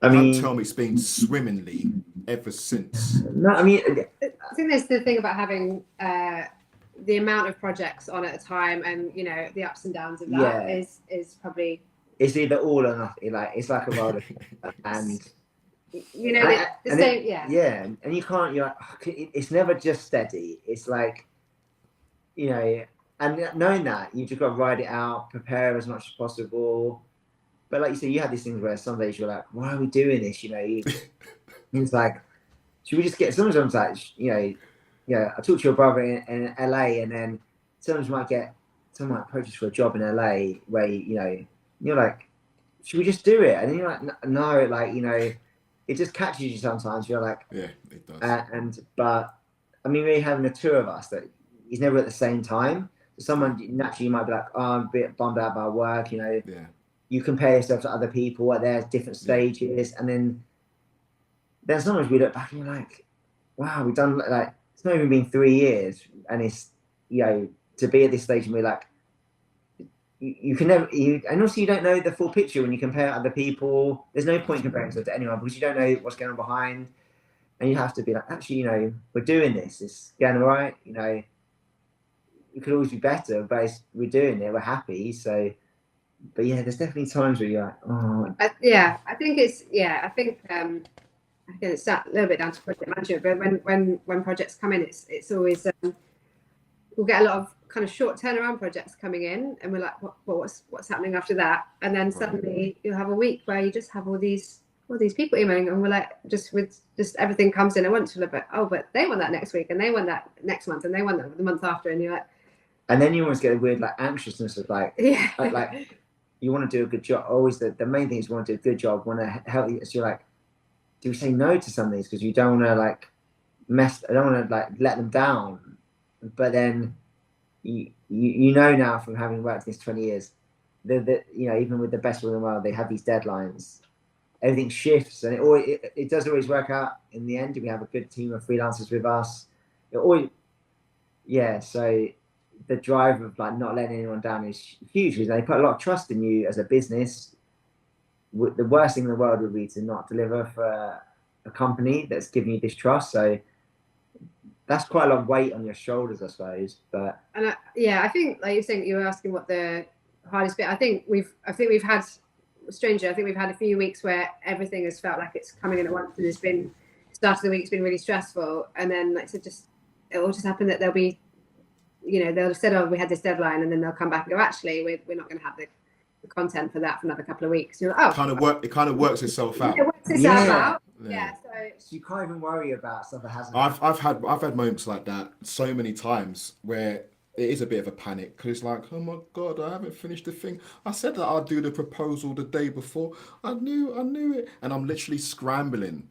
tell me it's been swimmingly ever since. No, I mean, I think there's the thing about having the amount of projects on at a time, and the ups and downs of that is probably. It's either all or nothing. Like it's like a roller, and the same. And you can't. It's never just steady. It's like, and knowing that, you just got to ride it out, prepare as much as possible. But like you said, you had these things where some days you're like, why are we doing this? It's like, should we just get, sometimes like, I talked to your brother in LA, and then someone might approach us for a job in LA where, you're like, should we just do it? And then you're like, no, like, it just catches you sometimes. You're like, yeah, it does. But I mean, we're having the two of us that he's never at the same time. So someone naturally you might be like, oh, I'm a bit bummed out by work. Yeah. You compare yourself to other people at their different stages, and then sometimes we look back and you're like, wow, we've done, like, it's not even been 3 years, and it's, to be at this stage and be like, you can never, and also you don't know the full picture when you compare other people. There's no point comparing yourself to anyone because you don't know what's going on behind, and you have to be like, actually, we're doing this. It's going all right. It could always be better, but we're doing it. We're happy. So, but yeah, there's definitely times where you're like, oh. I think it's a little bit down to project management, but when projects come in, it's always we'll get a lot of kind of short turnaround projects coming in, and we're like, what's happening after that? And then suddenly you'll have a week where you just have all these people emailing, and we're like, just everything comes in at once. We're like, oh, but they want that next week, and they want that next month, and they want that the month after, and you're like, and then you almost get a weird like anxiousness of like, like you want to do a good job. Always the main thing is you want to do a good job, want to help you. So you're like, do we say no to some of these because you don't want to like I don't want to like let them down, but then you now from having worked this 20 years, that even with the best will in the world, they have these deadlines. Everything shifts, and it does always work out in the end. We have a good team of freelancers with us. So the drive of like not letting anyone down is huge because they put a lot of trust in you as a business. The worst thing in the world would be to not deliver for a company that's giving you this trust. So that's quite a lot of weight on your shoulders, I suppose. But I think like you're saying, you were asking what the hardest bit. I think we've had strangely, I think we've had a few weeks where everything has felt like it's coming in at once, and it's been start of the week's been really stressful, and then like it will just happen that there'll be, they'll have said, oh, we had this deadline, and then they'll come back and go, actually, we're not going to have the content for that for another couple of weeks. You're like, oh, it kind of works itself out. It works itself out. Yeah. So you can't even worry about stuff that hasn't. I've had moments like that so many times where it is a bit of a panic because it's like, oh my God, I haven't finished the thing. I said that I'd do the proposal the day before. I knew it, and I'm literally scrambling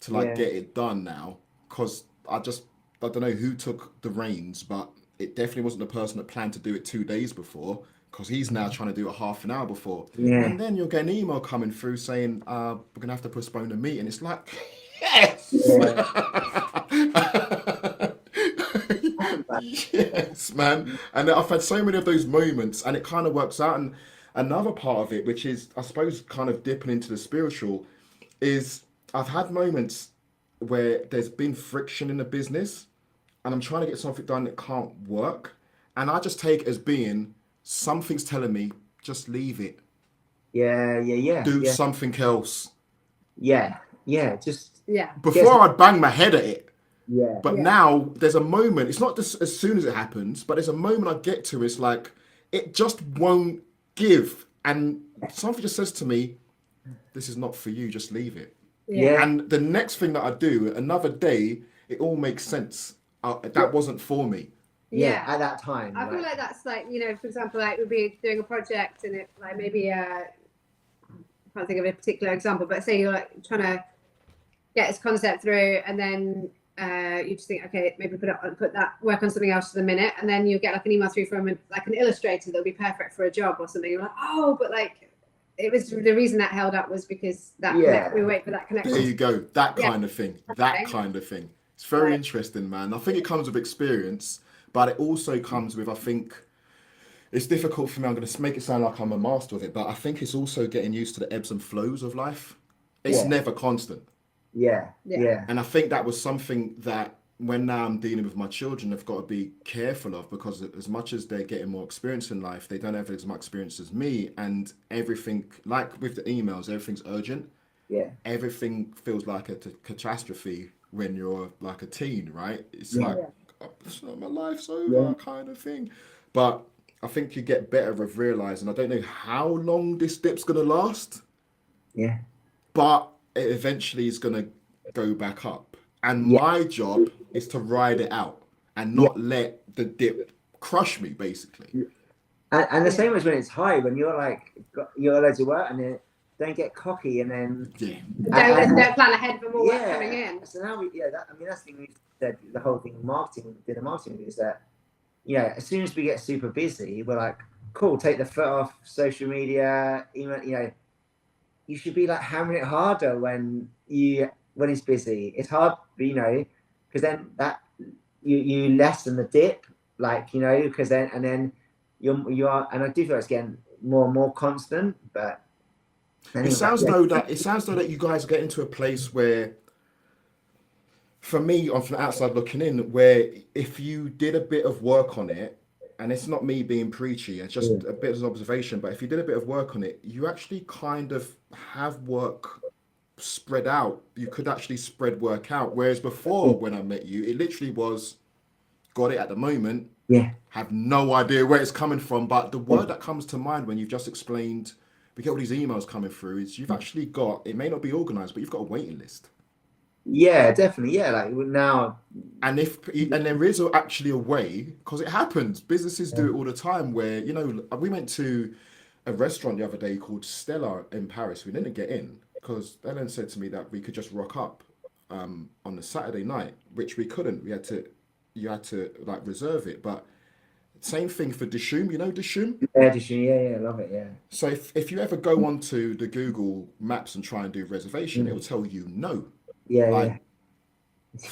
to get it done now because I don't know who took the reins, but it definitely wasn't the person that planned to do it 2 days before. Because he's now trying to do it half an hour before. Yeah. And then you'll get an email coming through saying, we're going to have to postpone the meeting. It's like, yes! Yes, man. And I've had so many of those moments, and it kind of works out. And another part of it, which is, I suppose, kind of dipping into the spiritual, is I've had moments where there's been friction in the business, and I'm trying to get something done that can't work. And I just take it as being... something's telling me just leave it. Do something else. Before I'd bang my head at it. But now there's a moment, it's not just as soon as it happens, but there's a moment I get to, it's like it just won't give, and something just says to me, this is not for you, just leave it. And the next thing that I do, another day, it all makes sense. That wasn't for me. At that time. I feel like that's like, for example, like we'll be doing a project, and it like maybe I can't think of a particular example, but say you're like trying to get this concept through, and then you just think, okay, maybe work on something else for the minute, and then you get like an email through from like an illustrator that'll be perfect for a job or something. You're like, oh, but like it was the reason that held up was because we wait for that connection. There you go, that kind of thing. It's very interesting, man. I think it comes with experience. But it also comes with, I think, it's difficult for me. I'm going to make it sound like I'm a master of it, but I think it's also getting used to the ebbs and flows of life. It's never constant. And I think that was something that when now I'm dealing with my children, I've got to be careful of, because as much as they're getting more experience in life, they don't have as much experience as me. And everything, like with the emails, everything's urgent. Everything feels like a catastrophe when you're like a teen, right? It's like, my life's over kind of thing. But I think you get better of realizing, I don't know how long this dip's going to last, Yeah. but it eventually is going to go back up. And Yeah. my job is to ride it out and not let the dip crush me, basically. And the same as when it's high, when you're like, you're loads of work and then don't get cocky and then. Yeah. Don't plan ahead for more work coming in. So now that's the thing we said, the whole thing marketing, did the marketing is that, as soon as we get super busy, we're like, cool, take the foot off social media, email, you should be like hammering it harder when it's busy. It's hard, because then that you lessen the dip, because then you are, and I do feel it's getting more and more constant. But anyway, it sounds though that you guys get into a place where, for me, on from the outside looking in, where if you did a bit of work on it, and it's not me being preachy, it's just a bit of an observation, but if you did a bit of work on it, you actually kind of have work spread out. You could actually spread work out. Whereas before, when I met you, it literally was, got it at the moment, have no idea where it's coming from. But the word that comes to mind when you've just explained, we get all these emails coming through, is you've actually got, it may not be organized, but you've got a waiting list. Yeah, definitely. Yeah, like now. And there is actually a way, because it happens. Businesses do it all the time. Where we went to a restaurant the other day called Stella in Paris. We didn't get in because Ellen said to me that we could just rock up on the Saturday night, which we couldn't. You had to like reserve it. But same thing for Dishoom. You know Dishoom? Yeah, Dishoom. Yeah, I love it. Yeah. So if you ever go onto the Google Maps and try and do reservation, it will tell you no. Yeah.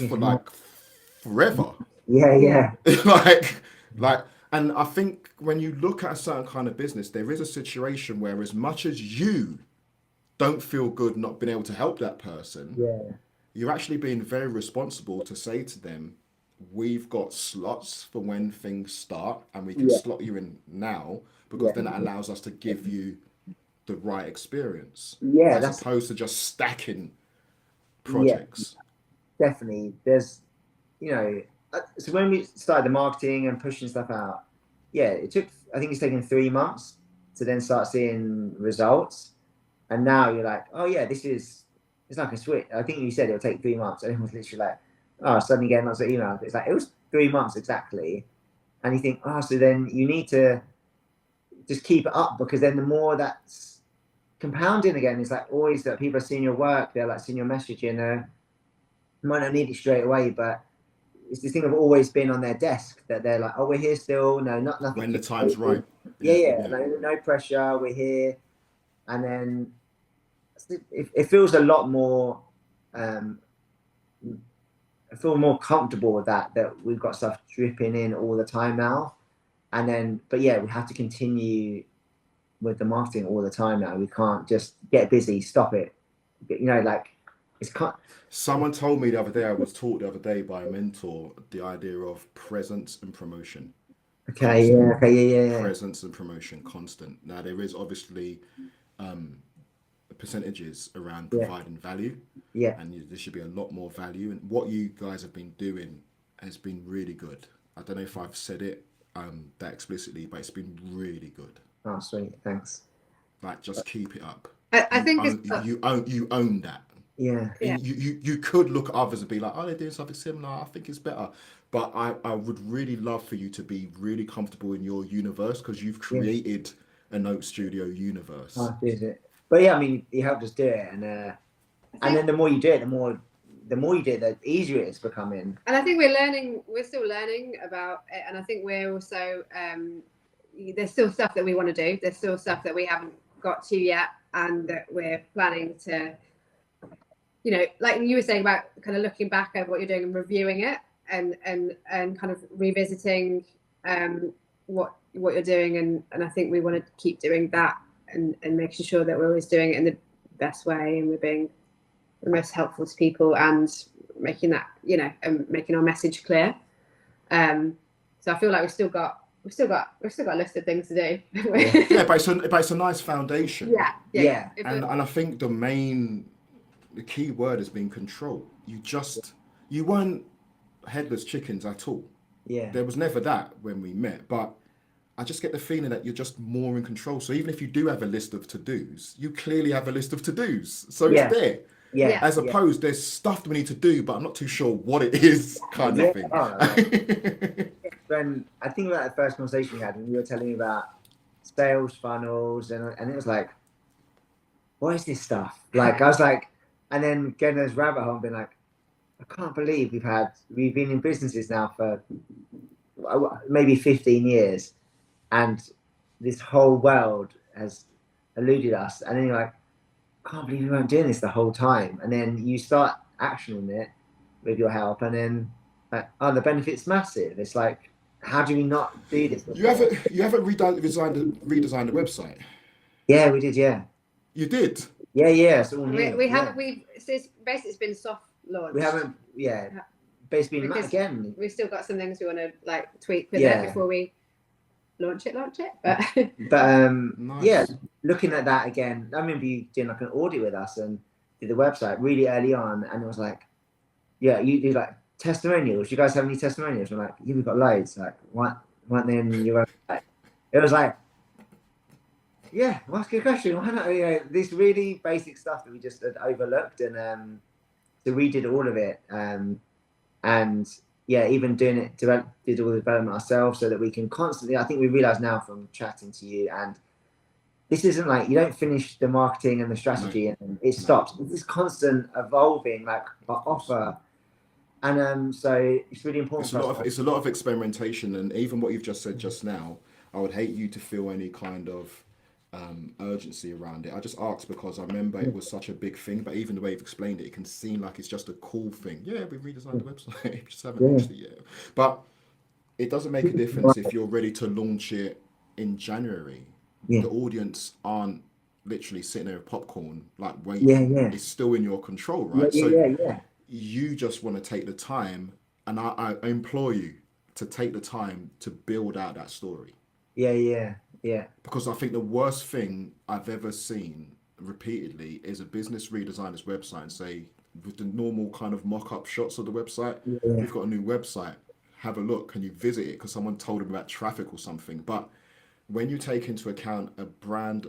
For like forever. Yeah. like, and I think when you look at a certain kind of business, there is a situation where, as much as you don't feel good not being able to help that person, you're actually being very responsible to say to them, we've got slots for when things start, and we can slot you in now, because then it allows us to give you the right experience, as opposed to just stacking projects. Definitely. There's, so when we started the marketing and pushing stuff out, I think it's taken 3 months to then start seeing results. And now you're like, oh yeah, it's like a switch. I think you said it'll take 3 months. And everyone's literally like, oh, suddenly getting lots of emails. It's like, it was 3 months exactly. And you think, oh, so then you need to just keep it up, because then the more that's compounding again, it's like always that people are seeing your work, they're like seeing your message in might not need it straight away, but it's this thing of always being on their desk, that they're like, oh, we're here still. No, nothing. When the time's right. Yeah. No pressure. We're here. And then it feels a lot more, I feel more comfortable with that we've got stuff dripping in all the time now. And then, but we have to continue with the marketing all the time now. We can't just get busy, stop it. Someone told me the other day, I was taught the other day by a mentor, the idea of presence and promotion. Presence and promotion, constant. Now, there is obviously percentages around providing value. And there should be a lot more value. And what you guys have been doing has been really good. I don't know if I've said it that explicitly, but it's been really good. Oh, sweet. Thanks. Like, just keep it up. I think you own that. Yeah. You could look at others and be like, oh, they're doing something similar, I think it's better. But I would really love for you to be really comfortable in your universe, because you've created an Oat Studio universe. Oh, is it? But I mean, you helped us do it, and then the more you do it, the more you do it, the easier it's becoming. And I think we're still learning about it, and I think we're also there's still stuff that we want to do. There's still stuff that we haven't got to yet, and that we're planning to, like you were saying about kind of looking back over what you're doing and reviewing it, and kind of revisiting what you're doing, and I think we want to keep doing that, and making sure that we're always doing it in the best way, and we're being the most helpful to people, and making that, and making our message clear. So I feel like we've still got a list of things to do. But it's a nice foundation. Yeah. And I think the key word has been control. You weren't headless chickens at all. Yeah. There was never that when we met, but I just get the feeling that you're just more in control. So even if you do have a list of to-dos, you clearly have a list of to-dos. So it's there. Yeah. As opposed, there's stuff that we need to do, but I'm not too sure what it is, kind of thing. When I think about the first conversation we had, when you were telling me about sales funnels, and it was like, what is this stuff? Like, I was like, and then getting those rabbit hole and being like, I can't believe we've been in businesses now for maybe 15 years, and this whole world has eluded us. And then you're like, I can't believe we weren't doing this the whole time. And then you start actioning it with your help, and then the benefit's massive. It's like, how do we not do this before? You haven't redesigned the website? Yeah, we did. Yeah, you did. Yeah. So we haven't. It's basically been soft launch. We haven't. Yeah, basically again. We've still got some things we want to like tweak with it before we launch it. But nice. Yeah, looking at that again, I remember you doing like an audit with us and did the website really early on, and it was like, yeah, you do like testimonials. You guys have any testimonials? We're like, yeah, we've got loads. Like, why then you were like, it was like, yeah, well, that's a good question. Why not? You know, this really basic stuff that we just had overlooked, and so we did all of it, and yeah, even doing it, did all the development ourselves so that we can constantly. I think we realize now from chatting to you, and this isn't like you don't finish the marketing and the strategy and it stops. This is constant evolving, like our offer. And so it's really important. It's a lot of experimentation, and even what you've just said just now, I would hate you to feel any kind of urgency around it. I just asked because I remember it was such a big thing, but even the way you've explained it, it can seem like it's just a cool thing. Yeah, we've redesigned the website, we just haven't launched it yet. But it doesn't make a difference if you're ready to launch it in January. The audience aren't literally sitting there with popcorn, like waiting. It's still in your control, right? You just want to take the time, and I implore you to take the time to build out that story. Yeah. Because I think the worst thing I've ever seen repeatedly is a business redesign its website and say, with the normal kind of mock-up shots of the website, we've got a new website, have a look, can you visit it? Because someone told them about traffic or something. But when you take into account a brand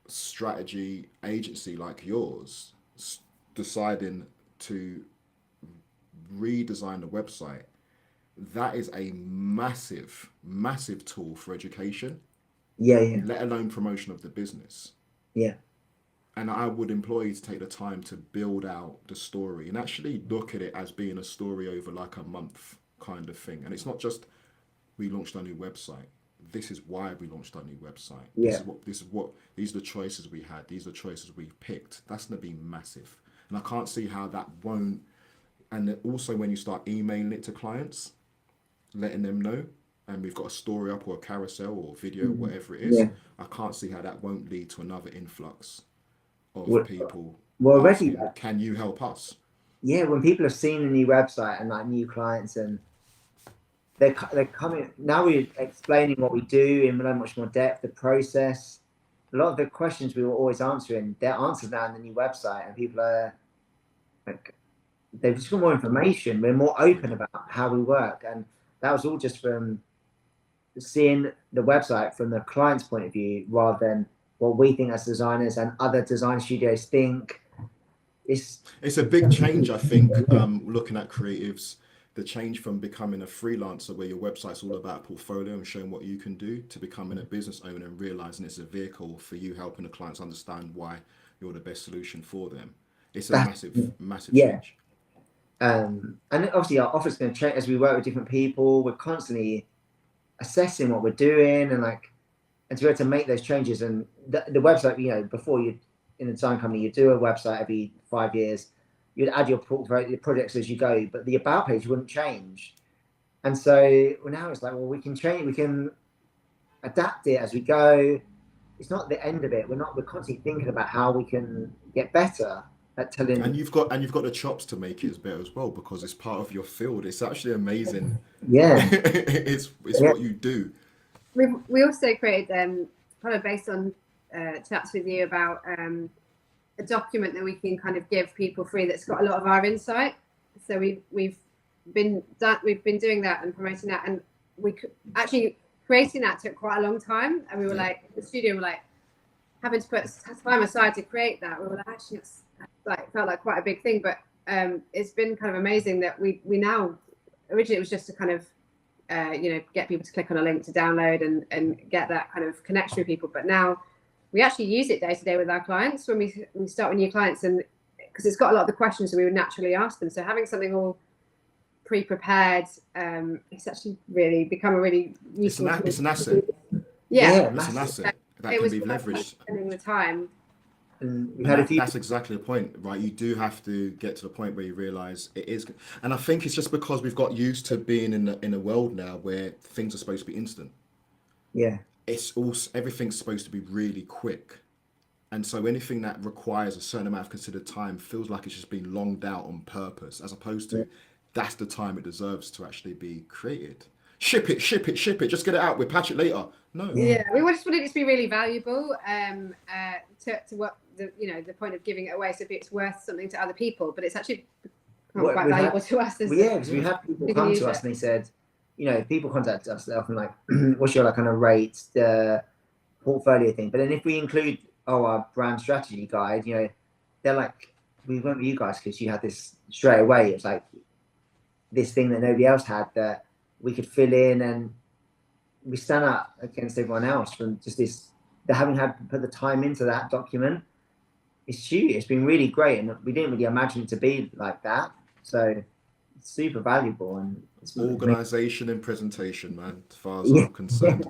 strategy agency like yours deciding to redesign the website, that is a massive tool for education, let alone promotion of the business. And I would implore you to take the time to build out the story and actually look at it as being a story over like a month kind of thing. And it's not just we launched our new website, this is why we launched our new website, these are the choices we had, these are the choices we picked. That's going to be massive, and I can't see how that won't. And also when you start emailing it to clients, letting them know, and we've got a story up or a carousel or video, whatever it is, I can't see how that won't lead to another influx of people asking, can you help us? When people have seen a new website and like new clients, and they're coming now, we're explaining what we do in much more depth, the process. A lot of the questions we were always answering, they're answered now in the new website, and people are like, they've just got more information. We're more open about how we work, and that was all just from seeing the website from the client's point of view, rather than what we think as designers and other design studios think. It's a big change, I think, looking at creatives, the change from becoming a freelancer where your website's all about portfolio and showing what you can do, to becoming a business owner and realizing it's a vehicle for you helping the clients understand why you're the best solution for them. It's a massive change. And obviously our offer's going to change as we work with different people. We're constantly assessing what we're doing, and to be able to make those changes. And the website, before you in a design company, you do a website every 5 years, you'd add your portfolio, your projects as you go, but the about page wouldn't change. And so now it's like, well, we can change, we can adapt it as we go. It's not the end of it. We're constantly thinking about how we can get better at telling. And you've got the chops to make it as better as well, because it's part of your field. It's actually amazing. It's what you do. We also created kind of based on chats with you about a document that we can kind of give people free that's got a lot of our insight. So we've been doing that and promoting that, and we could actually creating that took quite a long time, and we were like, the studio were like having to put time aside to create that. We were like, actually, it's like felt like quite a big thing, but it's been kind of amazing that we now, originally it was just to kind of get people to click on a link to download and get that kind of connection with people, but now we actually use it day to day with our clients when we start with new clients, and because it's got a lot of the questions that we would naturally ask them, so having something all pre-prepared, it's actually really become a really useful it's an asset. Yeah, it's an asset that can be leveraged. Spending the time. And we had a few. That's exactly the point, right? You do have to get to the point where you realize it is, and I think it's just because we've got used to being in a world now where things are supposed to be instant. Yeah. It's also, everything's supposed to be really quick, and so anything that requires a certain amount of considered time feels like it's just been longed out on purpose, as opposed to that's the time it deserves to actually be created. Ship it, just get it out, we'll patch it later. No. Yeah, we just wanted it to be really valuable, to what the point of giving it away, so it's worth something to other people, but it's actually quite valuable to us. Because we had people come to us and they said, people contact us, they're often like, what's your kind of rate, the portfolio thing, but then if we include our brand strategy guide, they're like, we went with you guys because you had this straight away. It's like this thing that nobody else had that we could fill in, and we stand out against everyone else from just this, the having had to put the time into that document. It's huge. It's been really great, and we didn't really imagine it to be like that. So it's super valuable, and it's organization and presentation, man, as far as I'm concerned.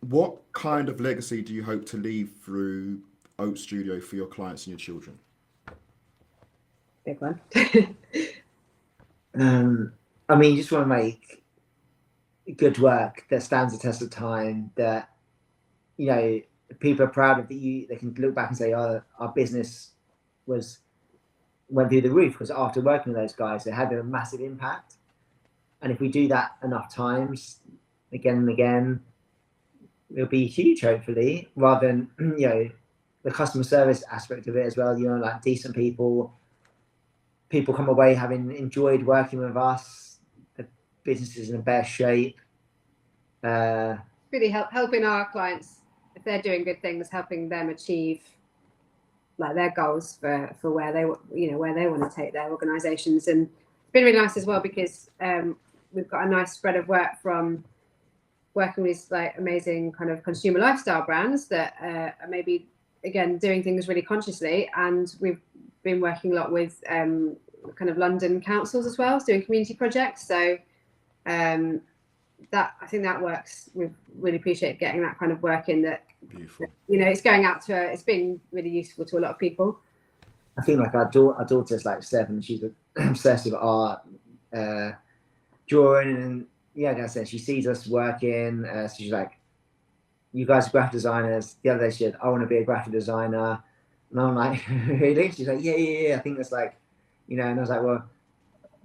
What kind of legacy do you hope to leave through Oat Studio for your clients and your children? Big one. I mean, you just want to make good work that stands the test of time, that people are proud of, that they can look back and say, oh, our business went through the roof because after working with those guys, it had a massive impact. And if we do that enough times, again and again, it'll be huge, hopefully, rather than the customer service aspect of it as well. Like decent people come away having enjoyed working with us, the business is in a better shape. Really helping our clients, if they're doing good things, helping them achieve like their goals for where they where they want to take their organizations. And it's been really nice as well because we've got a nice spread of work from working with like amazing kind of consumer lifestyle brands that are maybe again doing things really consciously, and we've been working a lot with kind of London councils as well, doing community projects. So that, I think that works. We really appreciate getting that kind of work in, that beautiful. It's going out to it's been really useful to a lot of people. I think like our daughter's like 7, she's obsessed with art, drawing, and like I said, she sees us working, so she's like, you guys are graphic designers. The other day she said, I want to be a graphic designer, and I'm like, really? She's like, yeah, I think that's like, and I was like, well,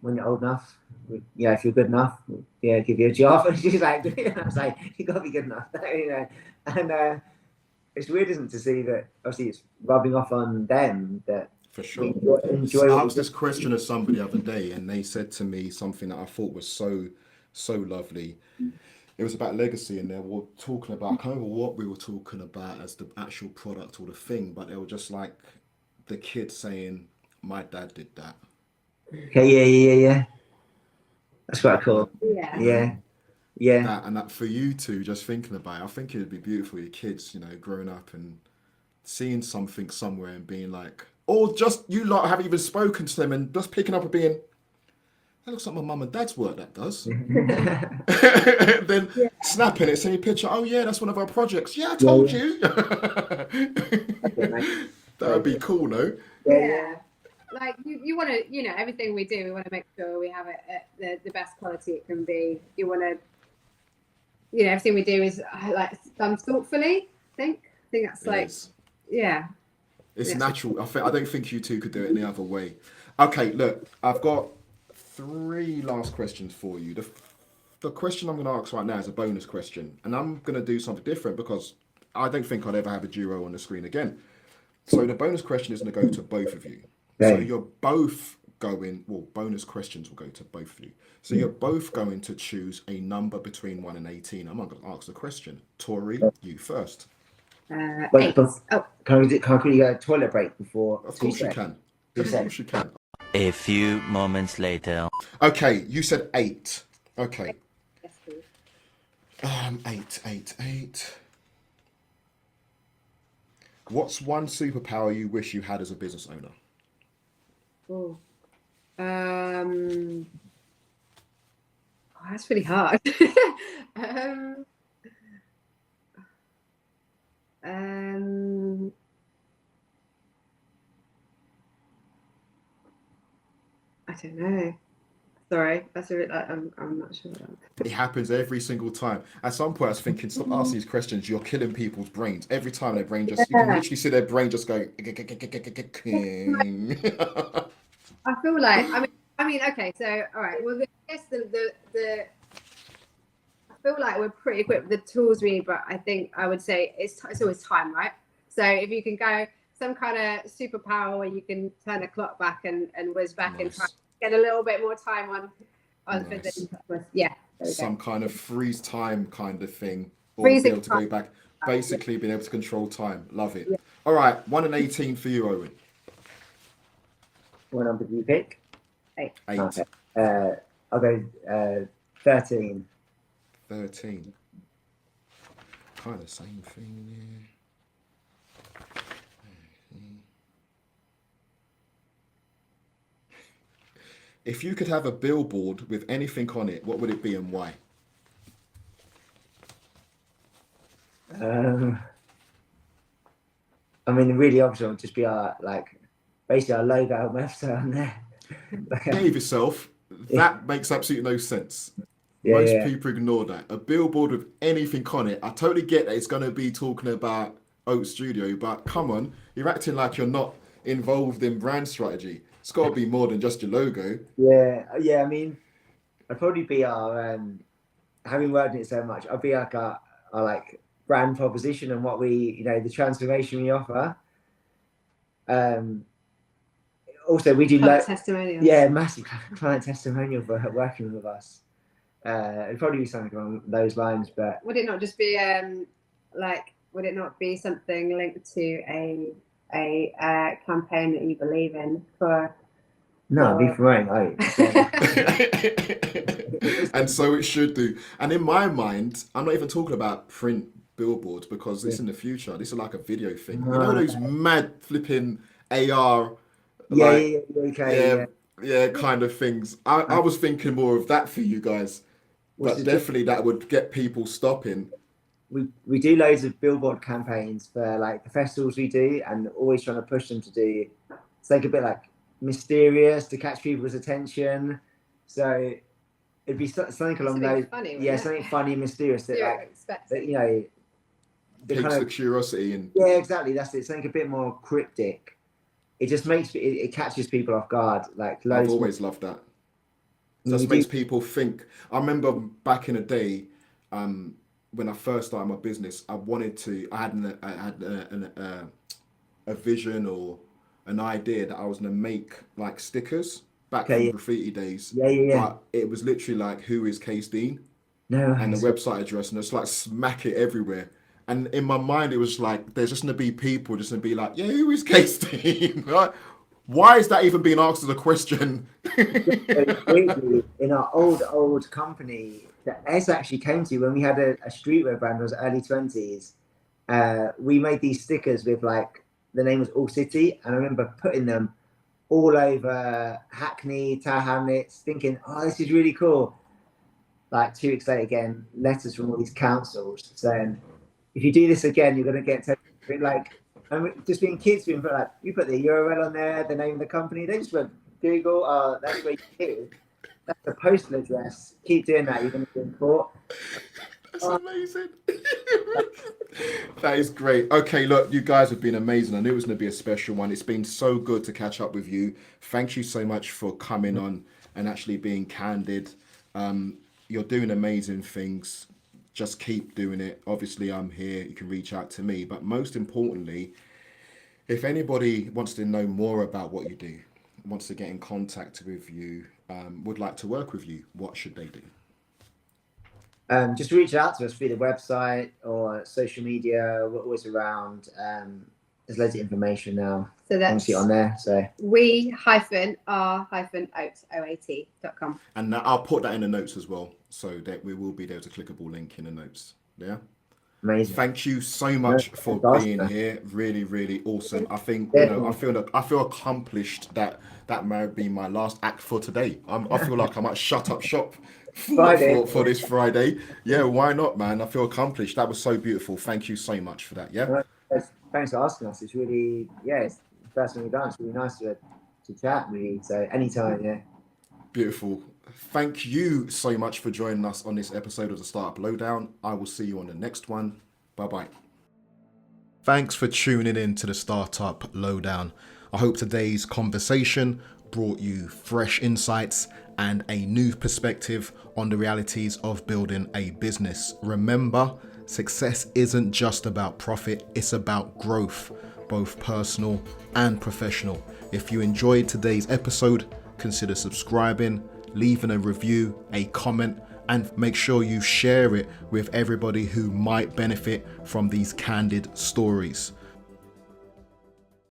when you're old enough, if you're good enough, give you a job. And she's like, and I was like, you got to be good enough, and it's weird, isn't it, to see that obviously it's rubbing off on them, that for sure. Enjoy I asked this question of somebody the other day, and they said to me something that I thought was so lovely. It was about legacy, and they were talking about, I can't remember what we were talking about as the actual product or the thing, but they were just like the kid saying, my dad did that. Okay, yeah. That's quite cool. Yeah. And that for you two, just thinking about it, I think it would be beautiful, your kids, growing up and seeing something somewhere and being like, or just you lot haven't even spoken to them and just picking up and being, that looks like my mum and dad's work, that does. Then snapping it, sending a picture, oh yeah, that's one of our projects. Yeah, I told you. That would be cool, no? Yeah. Like you want to, everything we do, we want to make sure we have it at the best quality it can be. You want to, everything we do is like done thoughtfully. I think that's like, it's natural. I don't think you two could do it any other way. Okay, look, I've got 3 last questions for you. The question I'm going to ask right now is a bonus question, and I'm going to do something different because I don't think I'd ever have a duo on the screen again. So the bonus question is going to go to both of you. So you're both going, well, bonus questions will go to both of you. So you're both going to choose a number between 1 and 18. I'm not going to ask the question. Tori, you first. Wait, 8. Oh, can I quickly go toilet break before? Of course you can. Of course you can. A few moments later. Okay, you said 8. Okay. yes, please. 8. What's one superpower you wish you had as a business owner? Oh, that's really hard. I don't know. Sorry, that's a bit like I'm not sure. It happens every single time. At some point, I was thinking, stop asking these questions. You're killing people's brains. Every time their brain just, you can literally see their brain just going. I feel like I mean, okay, so all right. Well, I guess the I feel like we're pretty equipped with the tools we need, but I think I would say it's always time, right? So if you can go some kind of superpower where you can turn a clock back and whiz back in time, get a little bit more time on Nice. yeah. Some kind of freeze time kind of thing, or Freezing be able to time. go back. Basically, being able to control time. Love it. Yeah. All right, 1 and 18 for you, Owen. What number do you pick? 8. 8. Okay. I'll go 13. 13. Kind of same thing. Yeah. If you could have a billboard with anything on it, what would it be and why? I mean, really obvious would just be our basically our logo and website on there. Behave yourself. That makes absolutely no sense. Yeah, Most yeah. people ignore that. A billboard with anything on it. I totally get that it's going to be talking about Oat Studio, but come on, you're acting like you're not involved in brand strategy. It's got to be more than just your logo. Yeah. I mean, I'd probably be our having worked in it so much. I'd be like our like brand proposition and what we, the transformation we offer. Also, we do testimonials. Yeah, massive client testimonial for working with us. It'd probably be something along those lines, but Would it not just be would it not be something linked to a campaign that you believe in for? no, it'd be promoting Oat. And so it should do. And in my mind, I'm not even talking about print billboards because this in the future, this is like a video thing. You know those mad flipping AR, kind of things. I was thinking more of that for you guys, but definitely that would get people stopping. We do loads of billboard campaigns for like the festivals we do, and always trying to push them to do something a bit like mysterious to catch people's attention. So it'd be something along those. Funny, something funny, mysterious that Piques the curiosity and exactly. That's it. Something a bit more cryptic. It just makes it catches people off guard. Like I've always loved that. It just makes people think. I remember back in the day, when I first started my business, I had a vision or an idea that I was gonna make like stickers back in graffiti days. But it was literally like, who is Case Dean? No. And the website address, and it's like smack it everywhere. And in my mind, it was like, there's just gonna be people just gonna be like, yeah, who is Case Dean? Why is that even being asked as a question? In our old company that S actually came to when we had a streetwear brand, was early 20s. We made these stickers with like the name was All City, and I remember putting them all over Hackney, Tower Hamlets, thinking, oh, this is really cool. Like 2 weeks later, again, letters from all these councils saying, if you do this again, you're going to get like, and just being kids, being like, you put the URL on there, the name of the company, they just went Google, that's where you do. That's the postal address. Keep doing that, you're going to be in court. That's amazing. That is great. Okay, look, you guys have been amazing. I knew it was going to be a special one. It's been so good to catch up with you. Thank you so much for coming on and actually being candid. You're doing amazing things. Just keep doing it. Obviously, I'm here. You can reach out to me. But most importantly, if anybody wants to know more about what you do, wants to get in contact with you, would like to work with you, what should they do? Just reach out to us through the website or social media. We're always around. There's loads of information now. So that's obviously on there. So we-r-oat.com. And I'll put that in the notes as well, so that we will be there to clickable link in the notes. Yeah. amazing. Thank you so much for being here. Really, really awesome. I think I feel accomplished that might be my last act for today. I feel like I might shut up shop for this Friday. Yeah, why not, man? I feel accomplished. That was so beautiful. Thank you so much for that. Yeah. Thanks for asking us. It's really it's the first thing we've done. It's really nice to chat with you. So anytime, yeah. Beautiful. Thank you so much for joining us on this episode of the Startup Lowdown. I will see you on the next one. Bye-bye. Thanks for tuning in to the Startup Lowdown. I hope today's conversation brought you fresh insights and a new perspective on the realities of building a business. Remember, success isn't just about profit, it's about growth, both personal and professional. If you enjoyed today's episode, consider subscribing, leaving a review, a comment, and make sure you share it with everybody who might benefit from these candid stories.